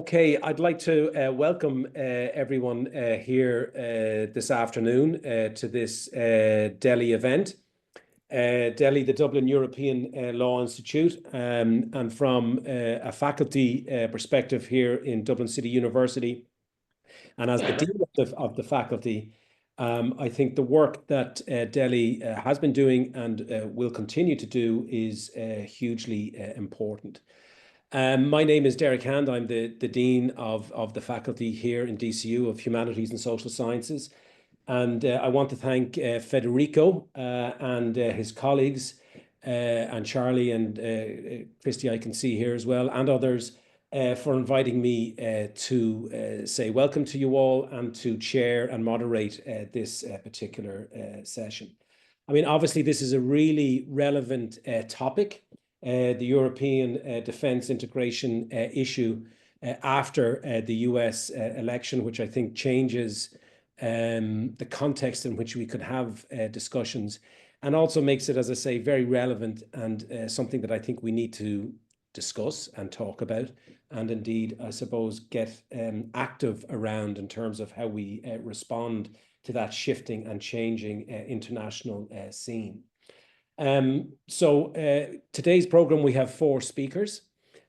Okay, I'd like to welcome everyone here this afternoon to this DELI event. DELI, the Dublin European Law Institute, and from a faculty perspective here in Dublin City University, and as the dean of the faculty, I think the work that DELI has been doing and will continue to do is hugely important. My name is Derek Hand. I'm the Dean of the faculty here in DCU of Humanities and Social Sciences. And I want to thank Federico and his colleagues, and Charlie and Christy I can see here as well, and others, for inviting me to say welcome to you all and to chair and moderate this particular session. I mean, obviously, this is a really relevant topic. The European defence integration issue after the US election, which I think changes the context in which we could have discussions, and also makes it, as I say, very relevant and something that I think we need to discuss and talk about, and indeed, I suppose, get active around in terms of how we respond to that shifting and changing international scene. Today's program, we have 4 speakers,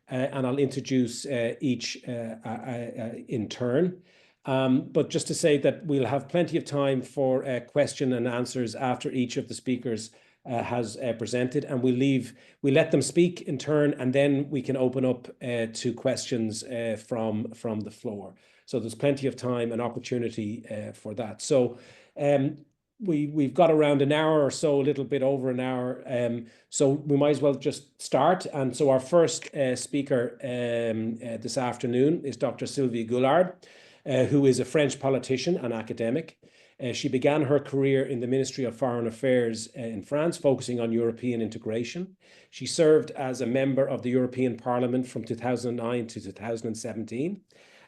and I'll introduce each in turn. But just to say that we'll have plenty of time for question and answers after each of the speakers has presented, and we let them speak in turn, and then we can open up to questions from the floor. So there's plenty of time and opportunity for that. So we've got around an hour or so, a little bit over an hour, so we might as well just start. And so our first speaker this afternoon is Dr. Sylvie Goulard, who is a French politician and academic. She began her career in the Ministry of Foreign Affairs in France, focusing on European integration. She served as a member of the European Parliament from 2009 to 2017,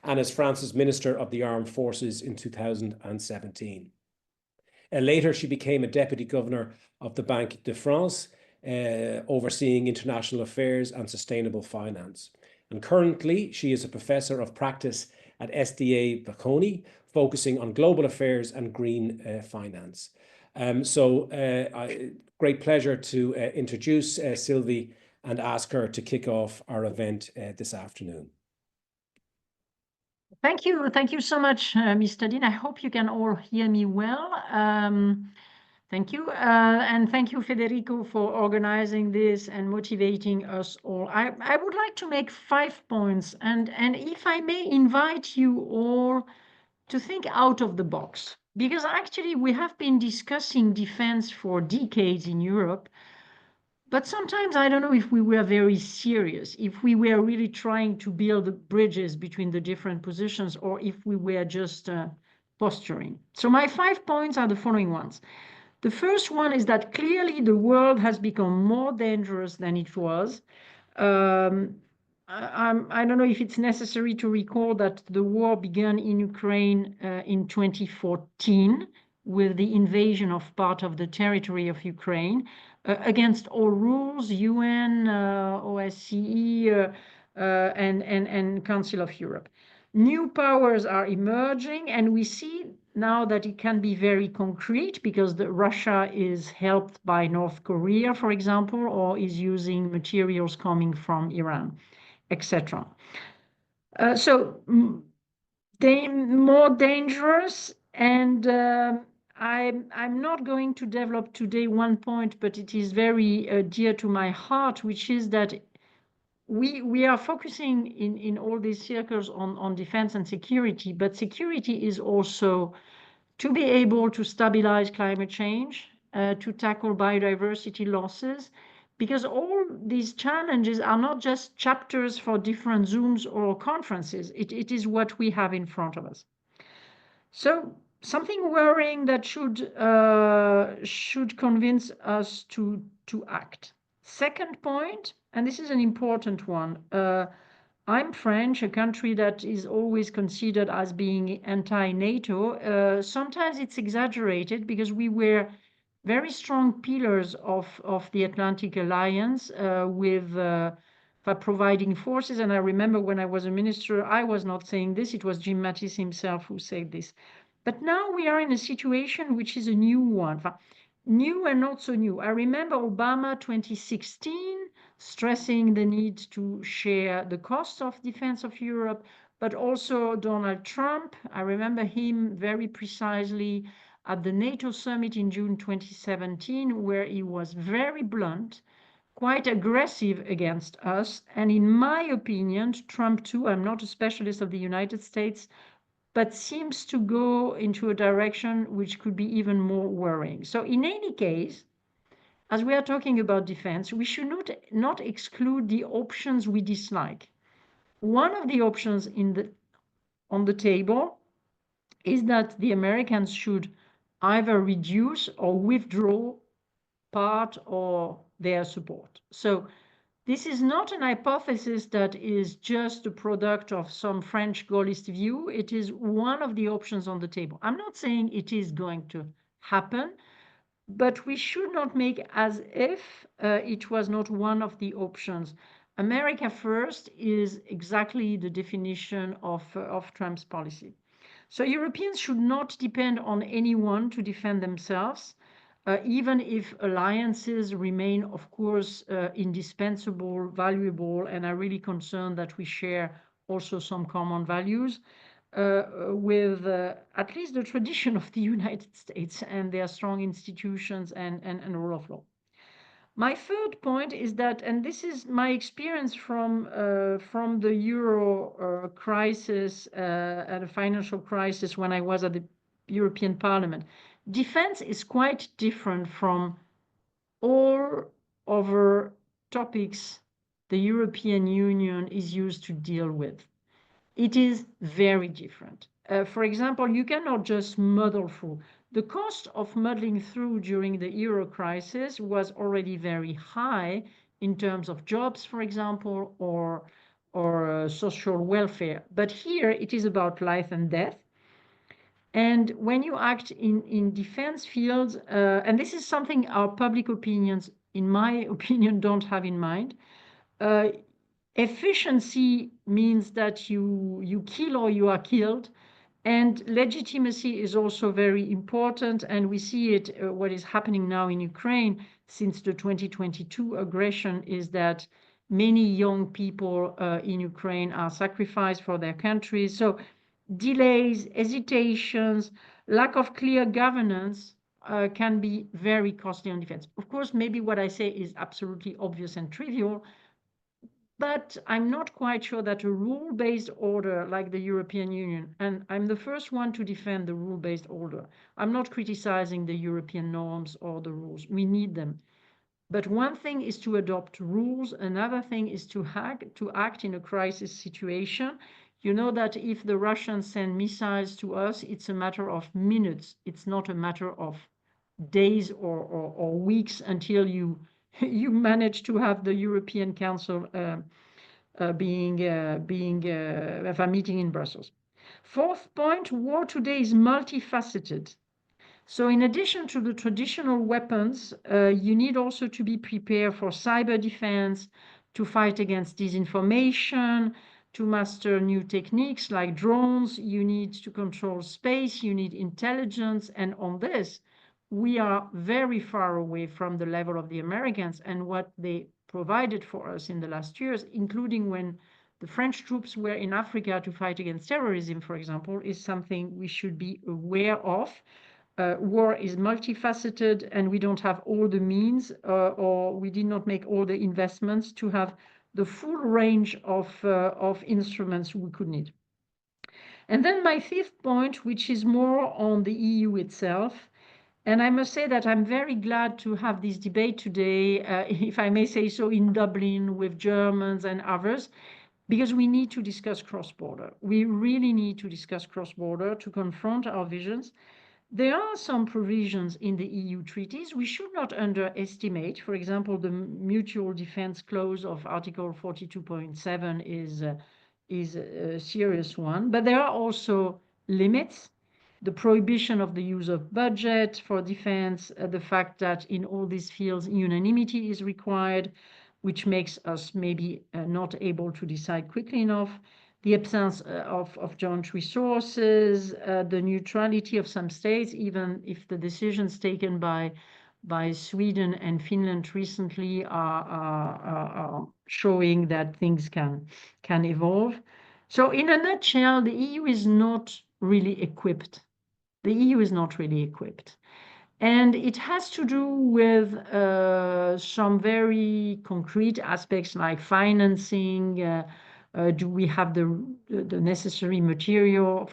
and as France's Minister of the Armed Forces in 2017. Later, she became a deputy governor of the Banque de France, overseeing international affairs and sustainable finance. And currently, she is a professor of practice at SDA Bocconi, focusing on global affairs and green finance. Great pleasure to introduce Sylvie and ask her to kick off our event this afternoon. Thank you so much, Mr. Dean. I hope you can all hear me well. Thank you, and thank you, Federico, for organizing this and motivating us all. I would like to make 5 points, and if I may invite you all to think out of the box, because actually we have been discussing defense for decades in Europe. But sometimes I don't know if we were very serious, if we were really trying to build bridges between the different positions, or if we were just posturing. So my 5 points are the following ones. The first one is that clearly the world has become more dangerous than it was. I don't know if it's necessary to recall that the war began in Ukraine in 2014 with the invasion of part of the territory of Ukraine. Against all rules, UN, OSCE, and Council of Europe. New powers are emerging, and we see now that it can be very concrete because Russia is helped by North Korea, for example, or is using materials coming from Iran, etc. They more dangerous, and I'm not going to develop today one point, but it is very dear to my heart, which is that we are focusing in all these circles on defense and security, but security is also to be able to stabilize climate change, to tackle biodiversity losses, because all these challenges are not just chapters for different Zooms or conferences. It is what we have in front of us. So something worrying that should convince us to act. Second point, and this is an important one. I'm French, a country that is always considered as being anti-NATO. Sometimes it's exaggerated because we were very strong pillars of the Atlantic Alliance with for providing forces. And I remember when I was a minister, I was not saying this. It was Jim Mattis himself who said this. But now we are in a situation which is a new one, new and not so new. I remember Obama 2016 stressing the need to share the costs of defense of Europe, but also Donald Trump. I remember him very precisely at the NATO summit in June 2017, where he was very blunt, quite aggressive against us. And in my opinion, Trump too, I'm not a specialist of the United States, but seems to go into a direction which could be even more worrying. So in any case, as we are talking about defense, we should not exclude the options we dislike. One of the options on the table is that the Americans should either reduce or withdraw part of their support. So this is not an hypothesis that is just a product of some French Gaullist view. It is one of the options on the table. I'm not saying it is going to happen, but we should not make as if it was not one of the options. America first is exactly the definition of Trump's policy. So Europeans should not depend on anyone to defend themselves. Even if alliances remain, of course, indispensable, valuable, and are really concerned that we share also some common values with at least the tradition of the United States and their strong institutions and rule of law. My third point is that, and this is my experience from the Euro crisis and a financial crisis when I was at the European Parliament, defense is quite different from all other topics the European Union is used to deal with. It is very different. For example, you cannot just muddle through. The cost of muddling through during the euro crisis was already very high in terms of jobs, for example, or social welfare. But here it is about life and death. And when you act in defense fields, and this is something our public opinions, in my opinion, don't have in mind, efficiency means that you kill or you are killed, and legitimacy is also very important. And we see it, what is happening now in Ukraine since the 2022 aggression is that many young people in Ukraine are sacrificed for their countries. So delays, hesitations, lack of clear governance can be very costly on defense. Of course, maybe what I say is absolutely obvious and trivial, but I'm not quite sure that a rule-based order like the European Union, and I'm the first one to defend the rule-based order. I'm not criticizing the European norms or the rules. We need them. But one thing is to adopt rules. Another thing is to act in a crisis situation. You know that if the Russians send missiles to us, it's a matter of minutes. It's not a matter of days or weeks until you manage to have the European Council a meeting in Brussels. Fourth point, war today is multifaceted. So in addition to the traditional weapons, you need also to be prepared for cyber defense, to fight against disinformation, to master new techniques like drones. You need to control space, you need intelligence, and on this, we are very far away from the level of the Americans and what they provided for us in the last years, including when the French troops were in Africa to fight against terrorism, for example, is something we should be aware of. War is multifaceted, and we don't have all the means, or we did not make all the investments to have the full range of instruments we could need. And then my fifth point, which is more on the EU itself, and I must say that I'm very glad to have this debate today, if I may say so, in Dublin with Germans and others, because we need to discuss cross-border. We really need to discuss cross-border to confront our visions. There are some provisions in the EU treaties we should not underestimate. For example, the mutual defense clause of Article 42.7 is a serious one, but there are also limits. The prohibition of the use of budget for defense, the fact that in all these fields unanimity is required, which makes us maybe not able to decide quickly enough, the absence of joint resources, the neutrality of some states, even if the decisions taken by Sweden and Finland recently are showing that things can evolve. So in a nutshell, the EU is not really equipped. The EU is not really equipped. And it has to do with some very concrete aspects like financing. Do we have the necessary material?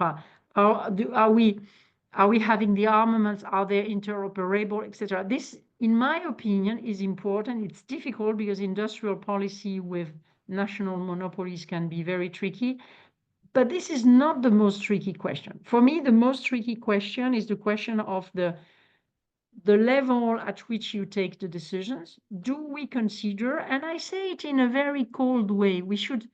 Are we having the armaments? Are they interoperable, etc.? This, in my opinion, is important. It's difficult because industrial policy with national monopolies can be very tricky. But this is not the most tricky question. For me, the most tricky question is the question of the level at which you take the decisions. Do we consider, and I say it in a very cold way, we should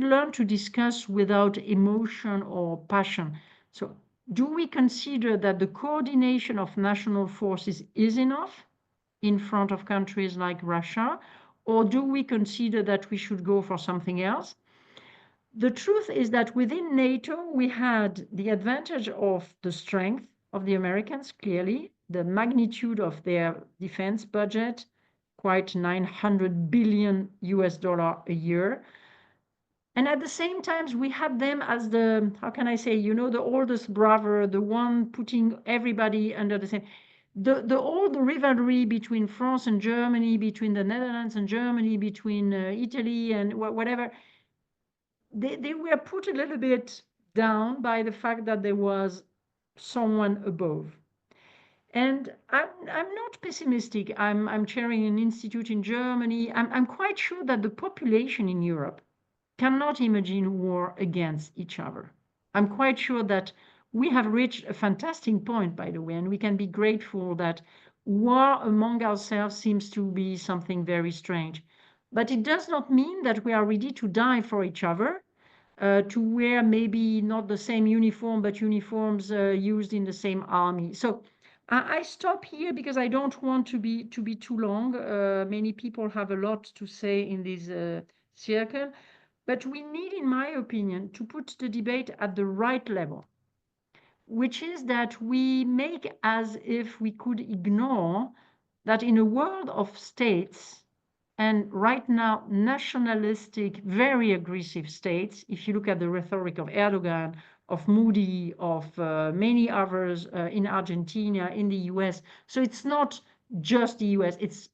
learn to discuss without emotion or passion. So do we consider that the coordination of national forces is enough in front of countries like Russia, or do we consider that we should go for something else? The truth is that within NATO, we had the advantage of the strength of the Americans, clearly, the magnitude of their defense budget, quite $900 billion a year. And at the same time, we had them as the, how can I say, you know, the oldest brother, the one putting everybody under the same, the old rivalry between France and Germany, between the Netherlands and Germany, between Italy and whatever, they were put a little bit down by the fact that there was someone above. And I'm not pessimistic. I'm chairing an institute in Germany. I'm quite sure that the population in Europe cannot imagine war against each other. I'm quite sure that we have reached a fantastic point, by the way, and we can be grateful that war among ourselves seems to be something very strange. But it does not mean that we are ready to die for each other, to wear maybe not the same uniform, but uniforms used in the same army. So I stop here because I don't want to be too long. Many people have a lot to say in this circle, but we need, in my opinion, to put the debate at the right level, which is that we make as if we could ignore that in a world of states, and right now nationalistic, very aggressive states, if you look at the rhetoric of Erdogan, of Moody, of many others in Argentina, in the US. So it's not just the US, it's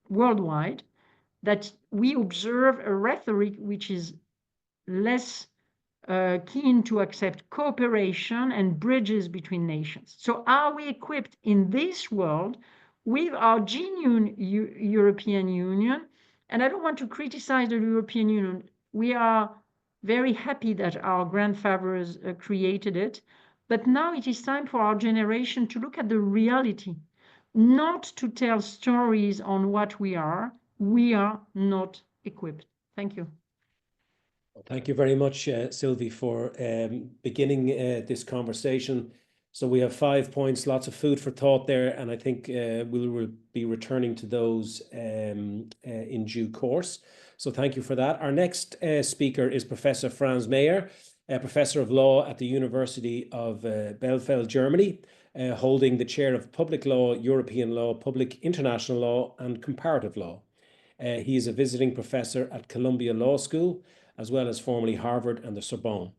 worldwide, that we observe a rhetoric which is less keen to accept cooperation and bridges between nations. So are we equipped in this world with our genuine European Union? And I don't want to criticize the European Union. We are very happy that our grandfathers created it. But now it is time for our generation to look at the reality, not to tell stories on what we are. We are not equipped. Thank you. Thank you very much, Sylvie, for beginning this conversation. So we have 5 points, lots of food for thought there, and I think we will be returning to those in due course. So thank you for that. Our next speaker is Professor Franz Mayer, a Professor of Law at the University of Bielefeld, Germany, holding the chair of Public Law, European Law, Public International Law, and Comparative Law. He is a visiting professor at Columbia Law School, as well as formerly Harvard and the Sorbonne.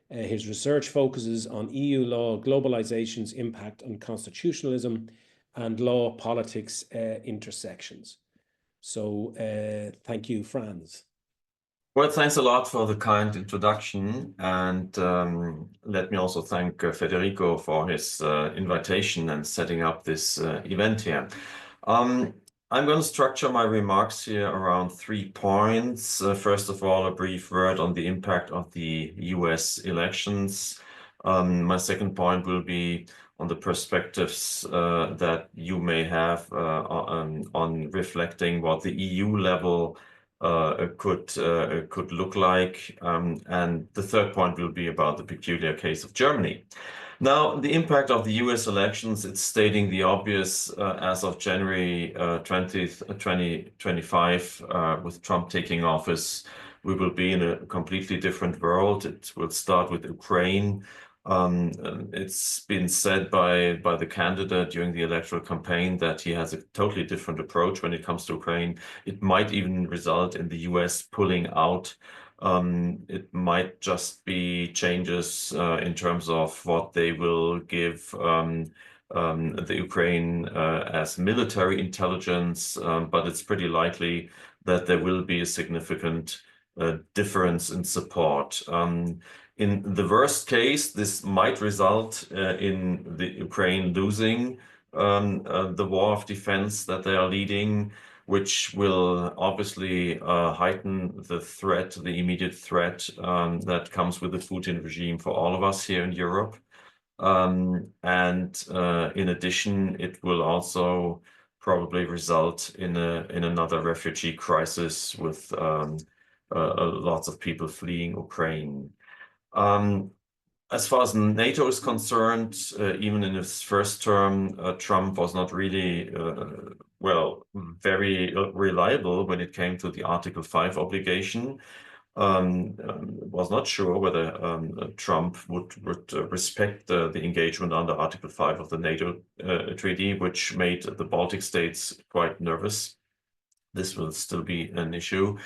His research focuses on EU law, globalization's impact on constitutionalism, and law politics intersections. So thank you, Franz. Well, thanks a lot for the kind introduction, and let me also thank Federico for his invitation and setting up this event here. I'm going to structure my remarks here around 3 points. First of all, a brief word on the impact of the US elections. My second point will be on the perspectives that you may have on reflecting what the EU level could look like. And the third point will be about the peculiar case of Germany. Now, the impact of the US elections, it's stating the obvious as of January 20th, 2025, with Trump taking office, we will be in a completely different world. It will start with Ukraine. It's been said by the candidate during the electoral campaign that he has a totally different approach when it comes to Ukraine. It might even result in the US pulling out. It might just be changes in terms of what they will give the Ukraine as military intelligence, but it's pretty likely that there will be a significant difference in support. In the worst case, this might result in the Ukraine losing the war of defense that they are leading, which will obviously heighten the threat, the immediate threat that comes with the Putin regime for all of us here in Europe. In addition, it will also probably result in another refugee crisis with lots of people fleeing Ukraine. As far as NATO is concerned, even in his first term, Trump was not really, very reliable when it came to the Article 5 obligation. Was not sure whether Trump would respect the engagement under Article 5 of the NATO treaty, which made the Baltic states quite nervous. This will still be an issue.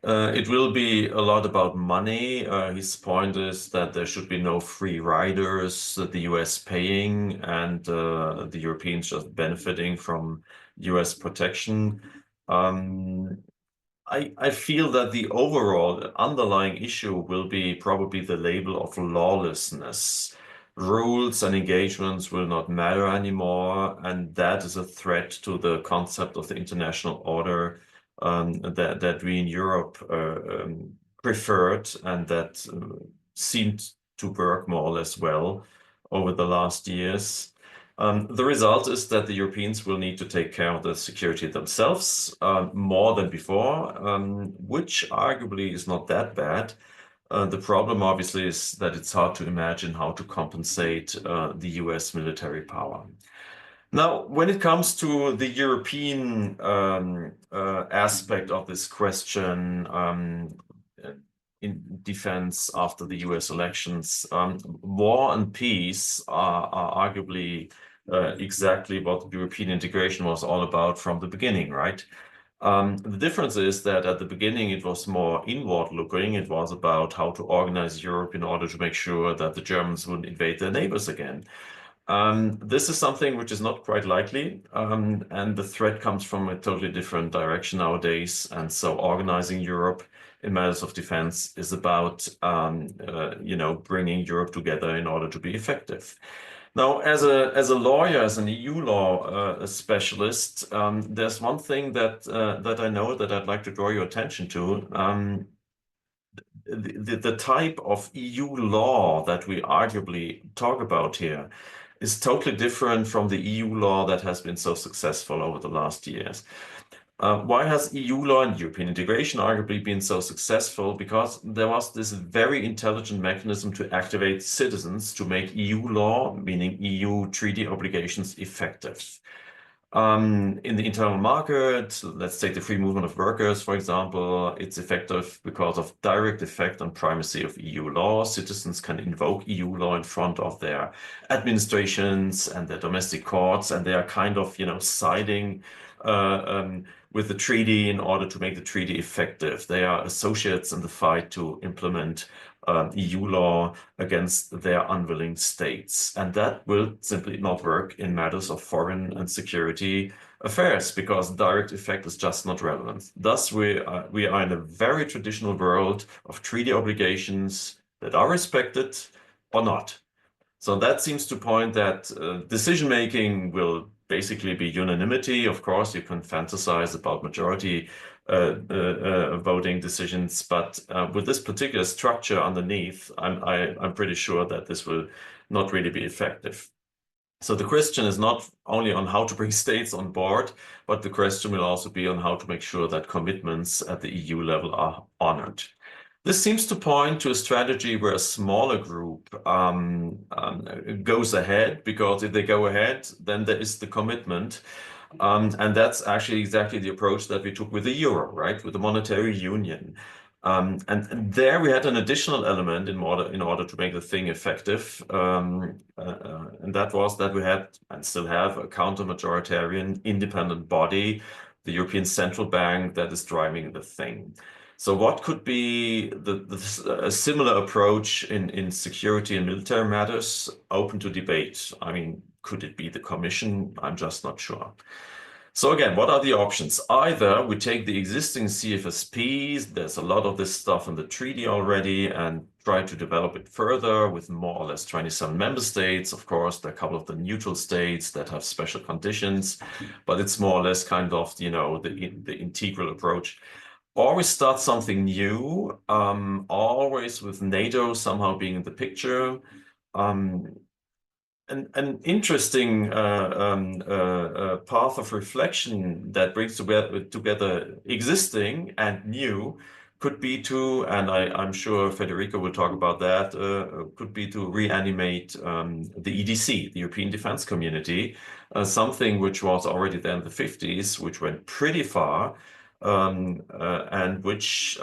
It will be a lot about money. His point is that there should be no free riders, the US paying and the Europeans just benefiting from US protection. I feel that the overall underlying issue will be probably the label of lawlessness. Rules and engagements will not matter anymore, and that is a threat to the concept of the international order that we in Europe preferred and that seemed to work more or less well over the last years. The result is that the Europeans will need to take care of the security themselves more than before, which arguably is not that bad. The problem obviously is that it's hard to imagine how to compensate the US military power. Now, when it comes to the European aspect of this question in defense after the US elections, war and peace are arguably exactly what European integration was all about from the beginning, right? The difference is that at the beginning it was more inward looking. It was about how to organize Europe in order to make sure that the Germans wouldn't invade their neighbors again. This is something which is not quite likely, and the threat comes from a totally different direction nowadays. And so organizing Europe in matters of defense is about, bringing Europe together in order to be effective. Now, as a lawyer, as an EU law specialist, there's one thing that I know that I'd like to draw your attention to. The type of EU law that we arguably talk about here is totally different from the EU law that has been so successful over the last years. Why has EU law and European integration arguably been so successful? Because there was this very intelligent mechanism to activate citizens to make EU law, meaning EU treaty obligations, effective. In the internal market, let's take the free movement of workers, for example, it's effective because of direct effect and primacy of EU law. Citizens can invoke EU law in front of their administrations and their domestic courts, and they are kind of, siding with the treaty in order to make the treaty effective. They are associates in the fight to implement EU law against their unwilling states. And that will simply not work in matters of foreign and security affairs because direct effect is just not relevant. Thus, we are in a very traditional world of treaty obligations that are respected or not. So that seems to point that decision-making will basically be unanimity. Of course, you can fantasize about majority voting decisions, but with this particular structure underneath, I'm pretty sure that this will not really be effective. So the question is not only on how to bring states on board, but the question will also be on how to make sure that commitments at the EU level are honored. This seems to point to a strategy where a smaller group goes ahead, because if they go ahead, then there is the commitment. And that's actually exactly the approach that we took with the euro, right? With the monetary union. And there we had an additional element in order to make the thing effective. And that was that we had and still have a counter-majoritarian independent body, the European Central Bank, that is driving the thing. So what could be a similar approach in security and military matters? Open to debate. I mean, could it be the Commission? I'm just not sure. So again, what are the options? Either we take the existing CFSPs, there's a lot of this stuff in the treaty already, and try to develop it further with more or less 27 member states. Of course, there are a couple of the neutral states that have special conditions, but it's more or less kind of, you know, the integral approach. Or we start something new, always with NATO somehow being in the picture. An interesting path of reflection that brings together existing and new could be to, and I'm sure Federico will talk about that, could be to reanimate the EDC, the European Defense Community, something which was already there in the 50s, which went pretty far, and which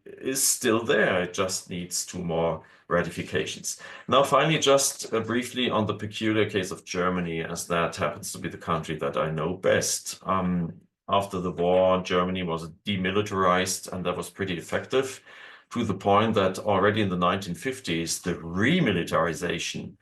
is still there. It just needs 2 more ratifications. Now, finally, just briefly on the peculiar case of Germany, as that happens to be the country that I know best. After the war, Germany was demilitarized, and that was pretty effective, to the point that already in the 1950s, the remilitarization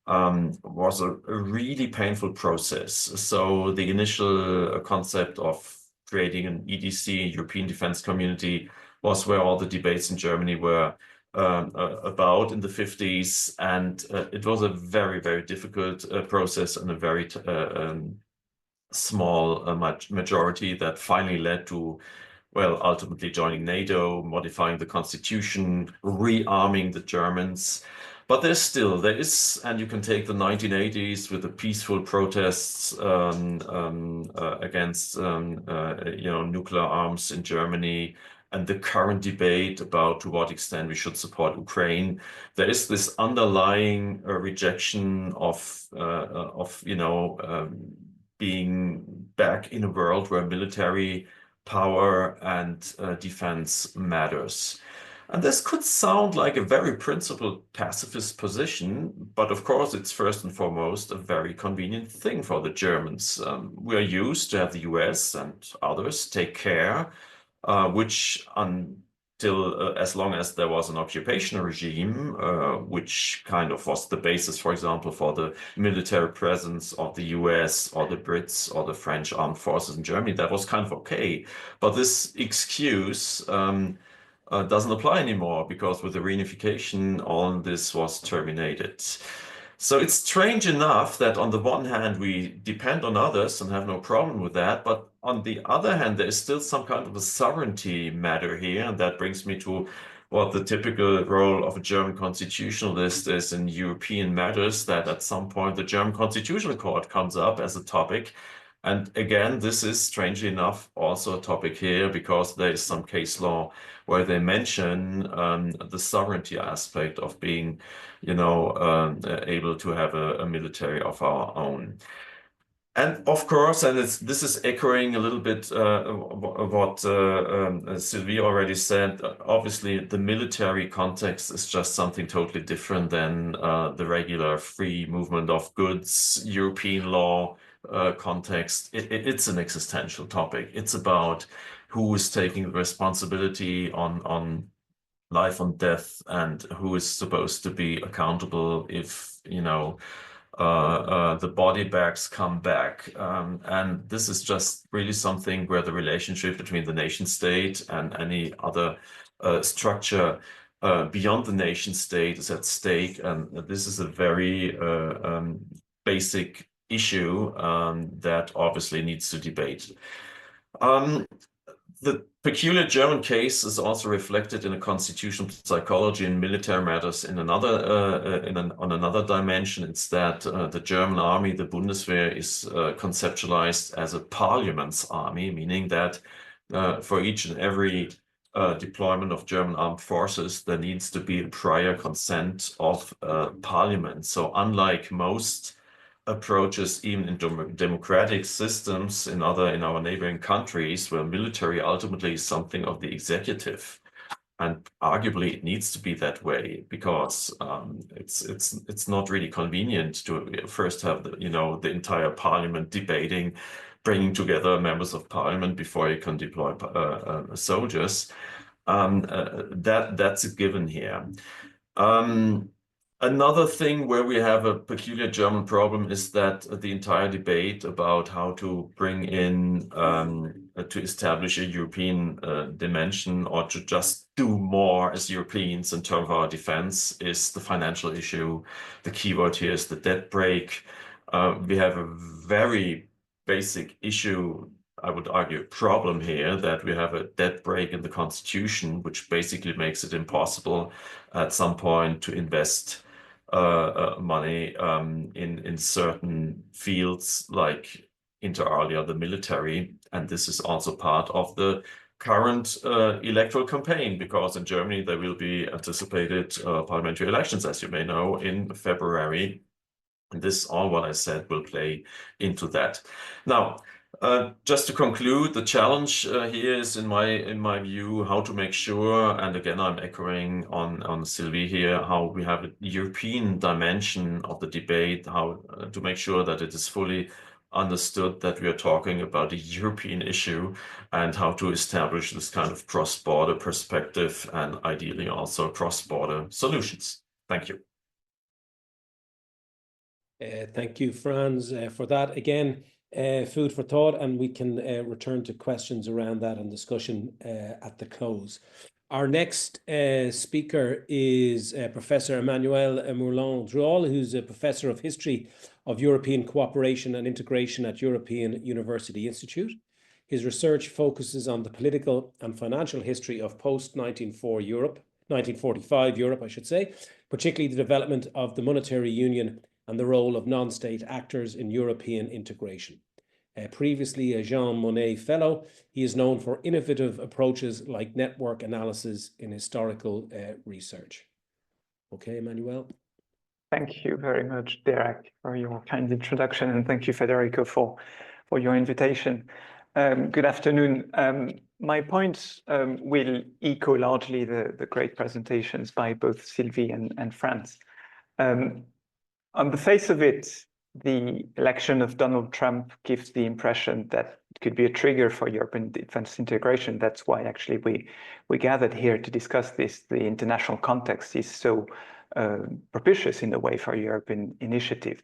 was a really painful process. So the initial concept of creating an EDC, European Defense Community, was where all the debates in Germany were about in the 50s, and it was a very, very difficult process and a very small majority that finally led to, well, ultimately joining NATO, modifying the constitution, rearming the Germans. But there is, and you can take the 1980s with the peaceful protests against, nuclear arms in Germany, and the current debate about to what extent we should support Ukraine. There is this underlying rejection of being back in a world where military power and defense matters. And this could sound like a very principled pacifist position, but of course it's first and foremost a very convenient thing for the Germans. We are used to have the US and others take care, which until as long as there was an occupation regime, which kind of was the basis, for example, for the military presence of the US or the Brits or the French armed forces in Germany, that was kind of okay. But this excuse doesn't apply anymore, because with the reunification, all this was terminated. So it's strange enough that on the one hand, we depend on others and have no problem with that. But on the other hand, there is still some kind of a sovereignty matter here. And that brings me to what the typical role of a German constitutionalist is in European matters, that at some point the German Constitutional Court comes up as a topic. And again, this is strangely enough also a topic here, because there is some case law where they mention the sovereignty aspect of being, able to have a military of our own. And of course, and this is echoing a little bit what Sylvie already said. Obviously, the military context is just something totally different than the regular free movement of goods, European law context. It's an existential topic. It's about who is taking the responsibility on life and death, and who is supposed to be accountable if, the body bags come back. And this is just really something where the relationship between the nation state and any other structure beyond the nation state is at stake. And this is a very basic issue that obviously needs to debate. The peculiar German case is also reflected in a constitutional psychology in military matters in another on another dimension. It's that the German army, the Bundeswehr, is conceptualized as a parliament's army, meaning that for each and every deployment of German armed forces, there needs to be a prior consent of parliament. So unlike most approaches, even in democratic systems in our neighboring countries, where military ultimately is something of the executive, and arguably it needs to be that way because it's not really convenient to first have the entire parliament debating, bringing together members of parliament before you can deploy soldiers. That's a given here. Another thing where we have a peculiar German problem is that the entire debate about how to bring in, to establish a European dimension or to just do more as Europeans in terms of our defense is the financial issue. The keyword here is the debt brake. We have a very basic issue, I would argue, problem here, that we have a debt brake in the constitution, which basically makes it impossible at some point to invest money in certain fields like inter alia the military, and this is also part of the current electoral campaign, because in Germany there will be anticipated parliamentary elections, as you may know, in February. And this, all what I said, will play into that. Now, just to conclude, the challenge here is, in my view, how to make sure, and again I'm echoing on Sylvie here, how we have a European dimension of the debate, how to make sure that it is fully understood that we are talking about a European issue, and how to establish this kind of cross-border perspective and ideally also cross-border solutions. Thank you. Thank you, Franz, for that. Again, food for thought, and we can return to questions around that and discussion at the close. Our next speaker is Professor Emmanuel Mourlon-Druol, who's a Professor of History of European Cooperation and Integration at European University Institute. His research focuses on the political and financial history of post-1945 Europe, I should say, particularly the development of the monetary union and the role of non-state actors in European integration. Previously a Jean Monnet Fellow, he is known for innovative approaches like network analysis in historical research. Okay, Emmanuel. Thank you very much, Derek, for your kind introduction, and thank you, Federico, for your invitation. Good afternoon. My points will echo largely the great presentations by both Sylvie and Franz. On the face of it, the election of Donald Trump gives the impression that it could be a trigger for European defense integration. That's why actually we gathered here to discuss this. The international context is so propitious in a way for European initiative.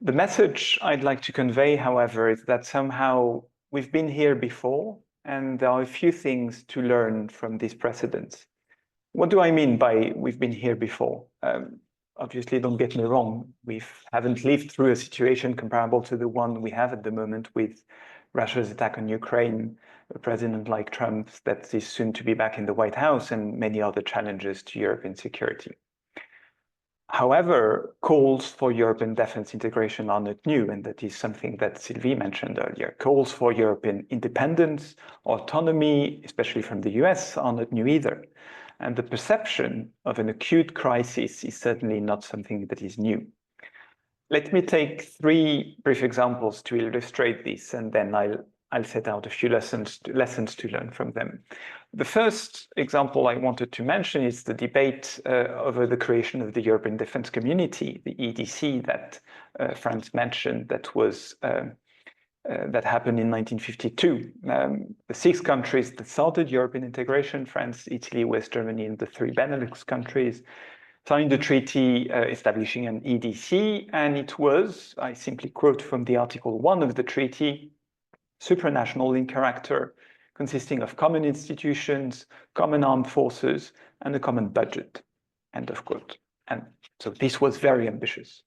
The message I'd like to convey, however, is that somehow we've been here before, and there are a few things to learn from this precedent. What do I mean by we've been here before? Obviously, don't get me wrong, we haven't lived through a situation comparable to the one we have at the moment with Russia's attack on Ukraine, a president like Trump that is soon to be back in the White House, and many other challenges to European security. However, calls for European defense integration are not new, and that is something that Sylvie mentioned earlier. Calls for European independence, autonomy, especially from the US, are not new either. And the perception of an acute crisis is certainly not something that is new. Let me take three brief examples to illustrate this, and then I'll set out a few lessons to learn from them. The first example I wanted to mention is the debate over the creation of the European Defence Community, the EDC that Franz mentioned, that happened in 1952. The 6 countries that started European integration, France, Italy, West Germany, and the 3 Benelux countries, signed a treaty establishing an EDC, and it was, I simply quote from the Article 1 of the treaty, supranational in character, consisting of common institutions, common armed forces, and a common budget, end of quote. And so this was very ambitious.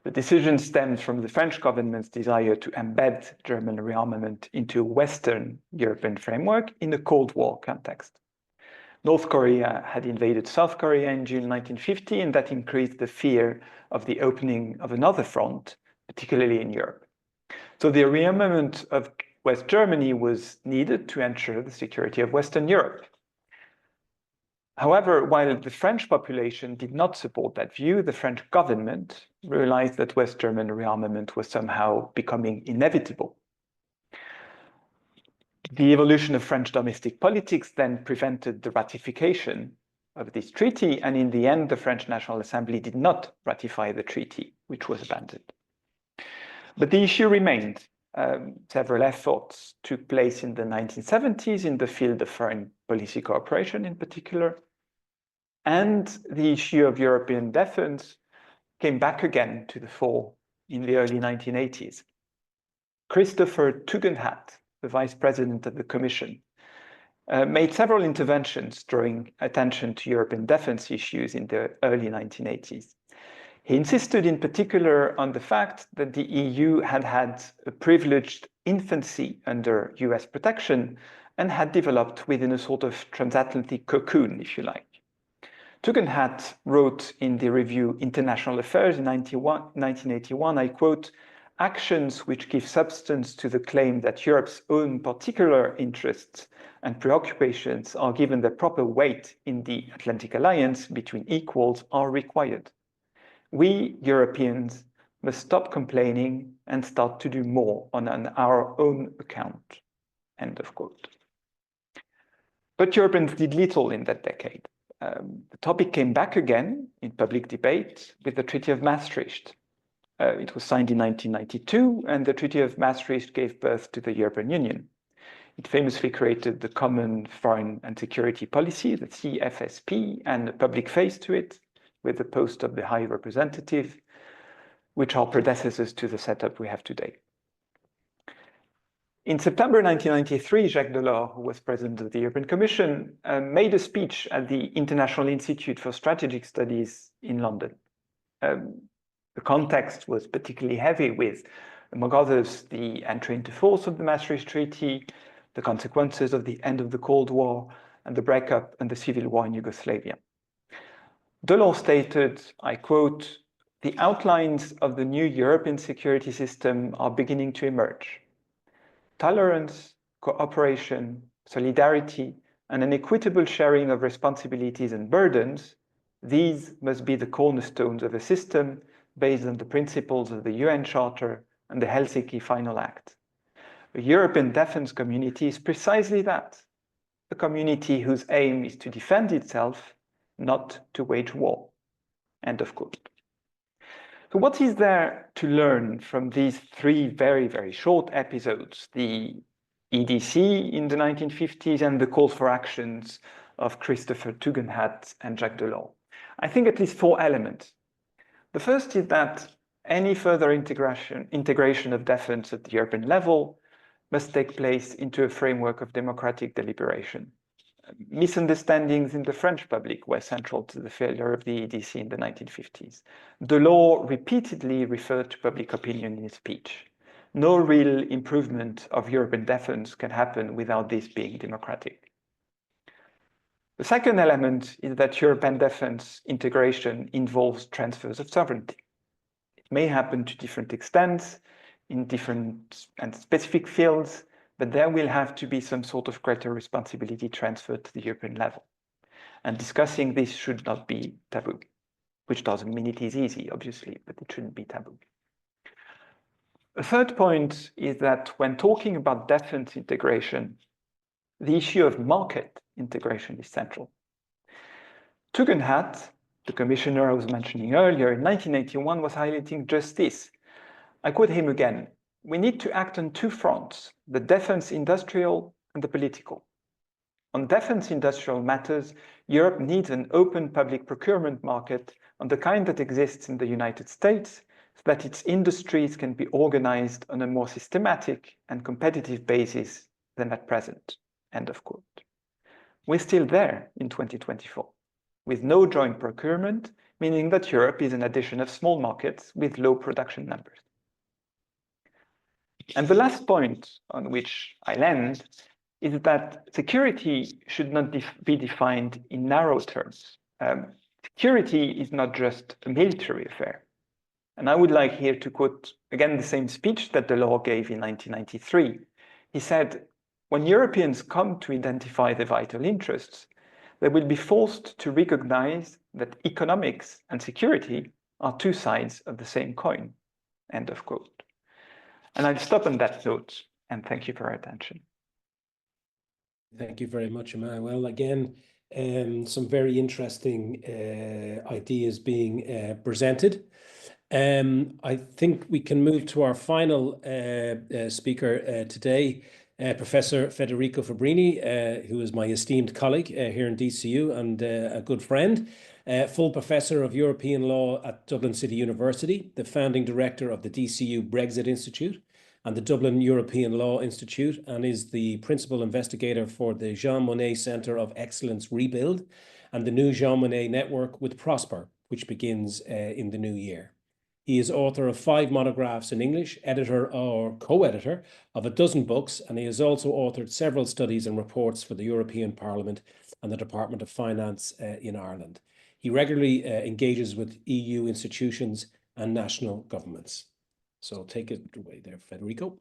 The decision stems from the French government's desire to embed German rearmament into a Western European framework in a Cold War context. North Korea had invaded South Korea in June 1950, and that increased the fear of the opening of another front, particularly in Europe. So the rearmament of West Germany was needed to ensure the security of Western Europe. However, while the French population did not support that view, the French government realized that West German rearmament was somehow becoming inevitable. The evolution of French domestic politics then prevented the ratification of this treaty, and in the end, the French National Assembly did not ratify the treaty, which was abandoned. But the issue remained. Several efforts took place in the 1970s in the field of foreign policy cooperation in particular, and the issue of European defense came back again to the fore in the early 1980s. Christopher Tugendhat, the vice president of the Commission, made several interventions drawing attention to European defense issues in the early 1980s. He insisted in particular on the fact that the EU had had a privileged infancy under US protection and had developed within a sort of transatlantic cocoon, if you like. Tugendhat wrote in the review International Affairs in 1981, I quote, "Actions which give substance to the claim that Europe's own particular interests and preoccupations are given their proper weight in the Atlantic Alliance between equals are required. We, Europeans, must stop complaining and start to do more on our own account." End of quote. But Europeans did little in that decade. The topic came back again in public debate with the Treaty of Maastricht. It was signed in 1992, and the Treaty of Maastricht gave birth to the European Union. It famously created the Common Foreign and Security Policy, the CFSP, and a public face to it, with the post of the High Representative, which are predecessors to the setup we have today. In September 1993, Jacques Delors, who was president of the European Commission, made a speech at the International Institute for Strategic Studies in London. The context was particularly heavy with, among others, the entry into force of the Maastricht Treaty, the consequences of the end of the Cold War, and the breakup and the civil war in Yugoslavia. Delors stated, I quote, "The outlines of the new European security system are beginning to emerge. Tolerance, cooperation, solidarity, and an equitable sharing of responsibilities and burdens, these must be the cornerstones of a system based on the principles of the UN Charter and the Helsinki Final Act. A European defense community is precisely that, a community whose aim is to defend itself, not to wage war." End of quote. So what is there to learn from these three very, very short episodes, the EDC in the 1950s and the calls for actions of Christopher Tugendhat and Jacques Delors? I think at least four elements. The first is that any further integration of defense at the European level must take place into a framework of democratic deliberation. Misunderstandings in the French public were central to the failure of the EDC in the 1950s. Delors repeatedly referred to public opinion in his speech. No real improvement of European defense can happen without this being democratic. The second element is that European defense integration involves transfers of sovereignty. It may happen to different extents in different and specific fields, but there will have to be some sort of greater responsibility transferred to the European level. And discussing this should not be taboo, which doesn't mean it is easy, obviously, but it shouldn't be taboo. A third point is that when talking about defense integration, the issue of market integration is central. Tugendhat, the commissioner I was mentioning earlier, in 1981 was highlighting just this. I quote him again, "We need to act on two fronts, the defense industrial and the political. On defense industrial matters, Europe needs an open public procurement market on the kind that exists in the United States, so that its industries can be organized on a more systematic and competitive basis than at present." End of quote. We're still there in 2024, with no joint procurement, meaning that Europe is an addition of small markets with low production numbers. And the last point on which I land is that security should not be defined in narrow terms. Security is not just a military affair. And I would like here to quote again the same speech that Delors gave in 1993. He said, "When Europeans come to identify their vital interests, they will be forced to recognize that economics and security are two sides of the same coin. End of quote. And I'll stop on that note, and thank you for your attention. Thank you very much, Emmanuel. Again, some very interesting ideas being presented. I think we can move to our final speaker today, Professor Federico Fabbrini, who is my esteemed colleague here in DCU and a good friend, full Professor of European Law at Dublin City University, the founding director of the DCU Brexit Institute and the Dublin European Law Institute, and is the principal investigator for the Jean Monnet Centre of Excellence Rebuild and the new Jean Monnet Network with Prosper, which begins in the new year. He is author of 5 monographs in English, editor or co-editor of a dozen books, and he has also authored several studies and reports for the European Parliament and the Department of Finance in Ireland. He regularly engages with EU institutions and national governments. So take it away there, Federico.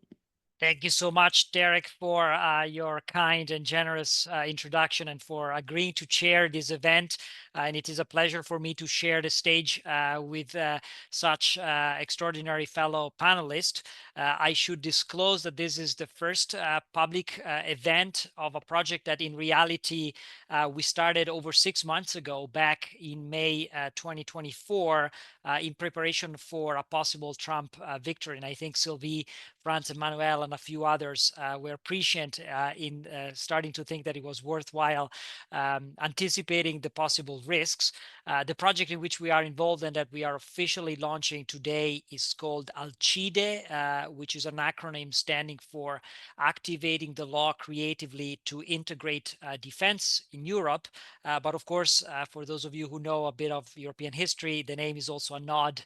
Thank you so much, Derek, for your kind and generous introduction and for agreeing to chair this event. And it is a pleasure for me to share the stage with such extraordinary fellow panelists. I should disclose that this is the first public event of a project that in reality we started over 6 months ago, back in May 2024, in preparation for a possible Trump victory. And I think Sylvie, Franz, Emmanuel, and a few others were prescient in starting to think that it was worthwhile anticipating the possible risks. The project in which we are involved and that we are officially launching today is called ALCIDE, which is an acronym standing for Activating the Law Creatively to Integrate Defense in Europe. But of course, for those of you who know a bit of European history, the name is also a nod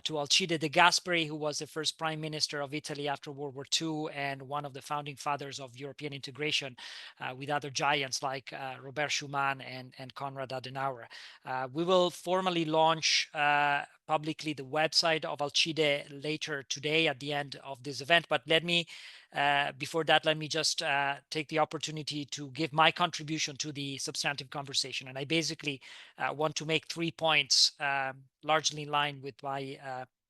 to Alcide de Gasperi, who was the first prime minister of Italy after World War II and one of the founding fathers of European integration with other giants like Robert Schuman and Konrad Adenauer. We will formally launch publicly the website of Alcide later today at the end of this event. But let me, before that, let me just take the opportunity to give my contribution to the substantive conversation. And I basically want to make 3 points largely in line with my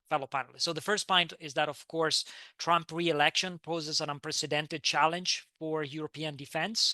fellow panelists. So the first point is that, of course, Trump re-election poses an unprecedented challenge for European defense.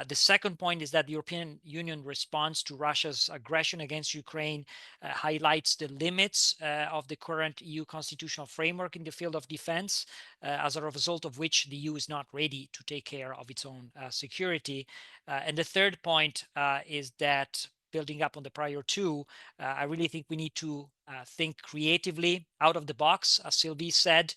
The second point is that the European Union response to Russia's aggression against Ukraine highlights the limits of the current EU constitutional framework in the field of defense, as a result of which the EU is not ready to take care of its own security. And the third point is that, building up on the prior two, I really think we need to think creatively out of the box, as Sylvie said,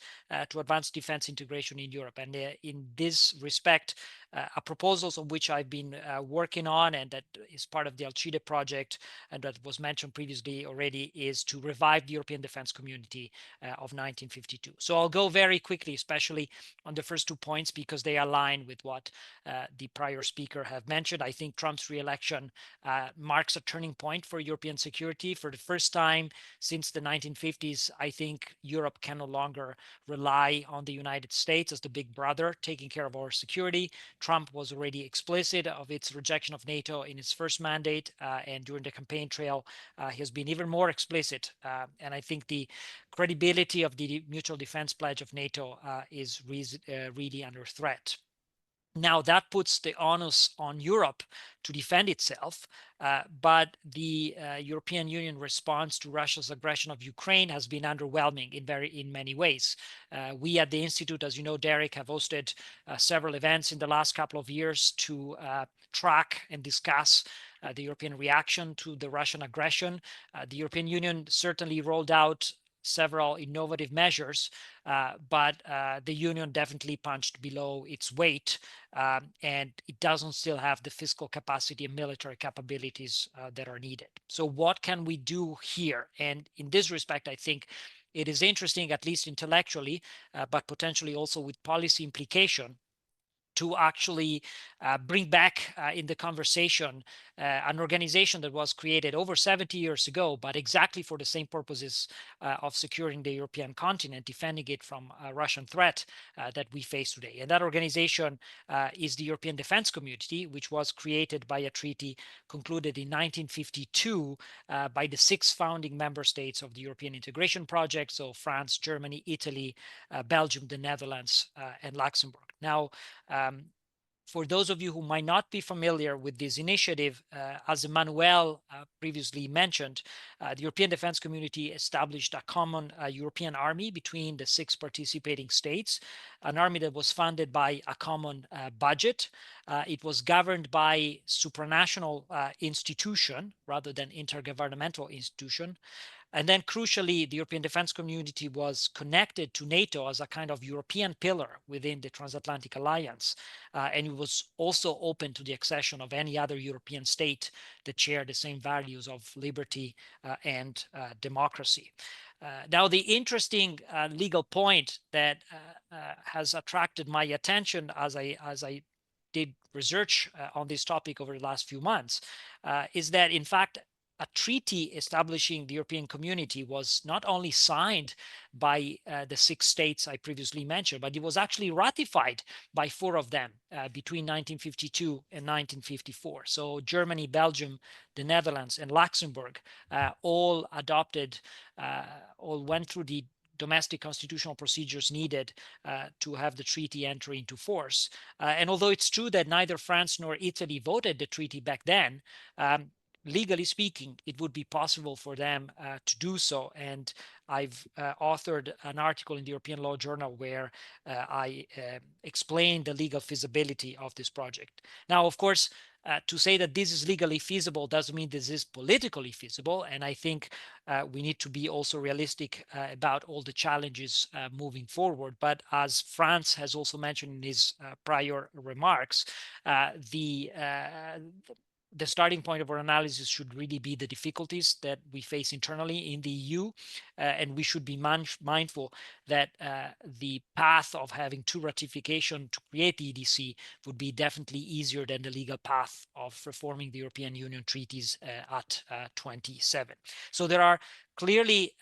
to advance defense integration in Europe. And in this respect, a proposal on which I've been working on and that is part of the Alcide project and that was mentioned previously already is to revive the European defense community of 1952. So I'll go very quickly, especially on the first 2 points, because they align with what the prior speaker have mentioned. I think Trump's re-election marks a turning point for European security. For the first time since the 1950s, I think Europe can no longer rely on the United States as the big brother taking care of our security. Trump was already explicit of its rejection of NATO in his first mandate, and during the campaign trail, he has been even more explicit. And I think the credibility of the mutual defense pledge of NATO is really under threat. Now, that puts the onus on Europe to defend itself, but the European Union response to Russia's aggression of Ukraine has been underwhelming in many ways. We at the Institute, as you know, Derek, have hosted several events in the last couple of years to track and discuss the European reaction to the Russian aggression. The European Union certainly rolled out several innovative measures, but the Union definitely punched below its weight, and it doesn't still have the fiscal capacity and military capabilities that are needed. So what can we do here? And in this respect, I think it is interesting, at least intellectually, but potentially also with policy implication, to actually bring back in the conversation an organization that was created over 70 years ago, but exactly for the same purposes of securing the European continent, defending it from a Russian threat that we face today. And that organization is the European Defense Community, which was created by a treaty concluded in 1952 by the 6 founding member states of the European integration project, so France, Germany, Italy, Belgium, the Netherlands, and Luxembourg. Now, for those of you who might not be familiar with this initiative, as Emmanuel previously mentioned, the European Defense Community established a common European army between the 6 participating states, an army that was funded by a common budget. It was governed by supranational institution rather than intergovernmental institution. And then crucially, the European Defense Community was connected to NATO as a kind of European pillar within the transatlantic alliance. And it was also open to the accession of any other European state that shared the same values of liberty and democracy. Now, the interesting legal point that has attracted my attention as I did research on this topic over the last few months is that, in fact, a treaty establishing the European community was not only signed by the 6 states I previously mentioned, but it was actually ratified by 4 of them between 1952 and 1954. So Germany, Belgium, the Netherlands, and Luxembourg all adopted, all went through the domestic constitutional procedures needed to have the treaty enter into force. And although it's true that neither France nor Italy voted the treaty back then, legally speaking, it would be possible for them to do so. And I've authored an article in the European Law Journal where I explain the legal feasibility of this project. Now, of course, to say that this is legally feasible doesn't mean this is politically feasible. And I think we need to be also realistic about all the challenges moving forward. But as Franz has also mentioned in his prior remarks, the starting point of our analysis should really be the difficulties that we face internally in the EU, and we should be mindful that the path of having 2 ratifications to create the EDC would be definitely easier than the legal path of reforming the European Union treaties at 27. So there are clearly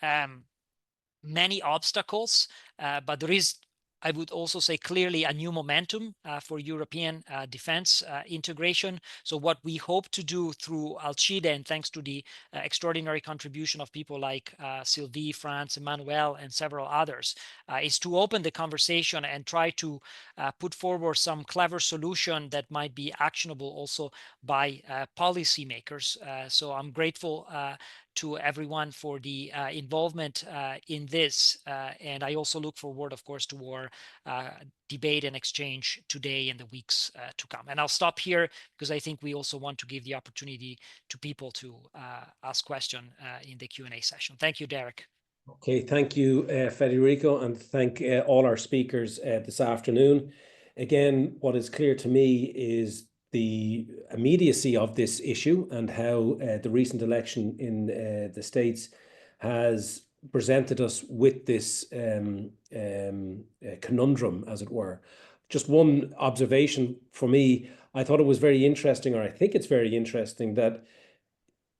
many obstacles, but there is, I would also say, clearly a new momentum for European defense integration. So what we hope to do through Alcide, and thanks to the extraordinary contribution of people like Sylvie, Franz, Emmanuel, and several others, is to open the conversation and try to put forward some clever solution that might be actionable also by policymakers. So I'm grateful to everyone for the involvement in this. And I also look forward, of course, to our debate and exchange today and the weeks to come. And I'll stop here because I think we also want to give the opportunity to people to ask questions in the Q&A session. Thank you, Derek. Okay, thank you, Federico, and thank all our speakers this afternoon. Again, what is clear to me is the immediacy of this issue and how the recent election in the States has presented us with this conundrum, as it were. Just one observation for me, I thought it was very interesting, or I think it's very interesting, that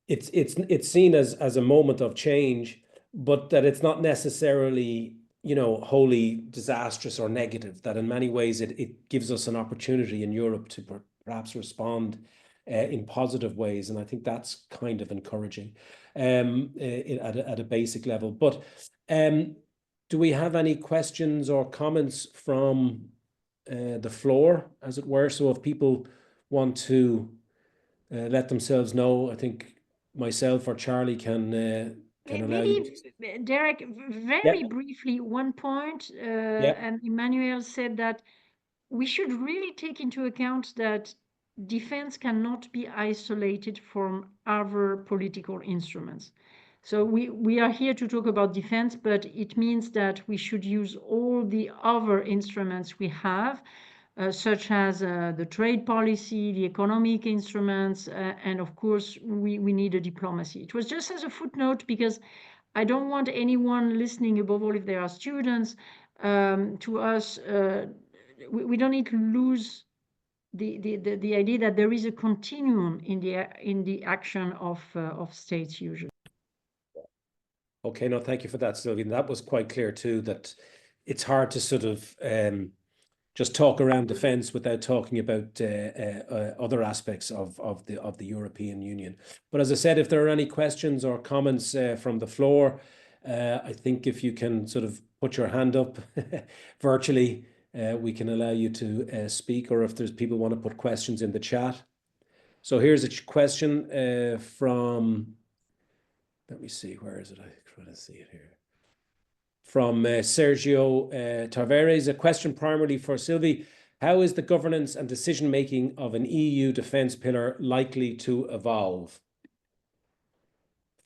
it's seen as a moment of change, but that it's not necessarily, you know, wholly disastrous or negative, that in many ways it gives us an opportunity in Europe to perhaps respond in positive ways. And I think that's kind of encouraging at a basic level. But do we have any questions or comments from the floor, as it were? So if people want to let themselves know, I think myself or Charlie can allow you to... Derek, very briefly, one point, and Emmanuel said that we should really take into account that defense cannot be isolated from other political instruments. So we are here to talk about defense, but it means that we should use all the other instruments we have, such as the trade policy, the economic instruments, and of course, we need a diplomacy. It was just as a footnote, because I don't want anyone listening, above all if there are students, to us we don't need to lose the idea that there is a continuum in the action of states usually. Okay, no, thank you for that, Sylvie. And that was quite clear too, that it's hard to sort of just talk around defence without talking about other aspects of the European Union. But as I said, if there are any questions or comments from the floor, I think if you can sort of put your hand up virtually, we can allow you to speak, or if there's people want to put questions in the chat. So here's a question from, let me see, where is it? I'm trying to see it here. From Sergio Tavares, a question primarily for Sylvie. How is the governance and decision-making of an EU defence pillar likely to evolve?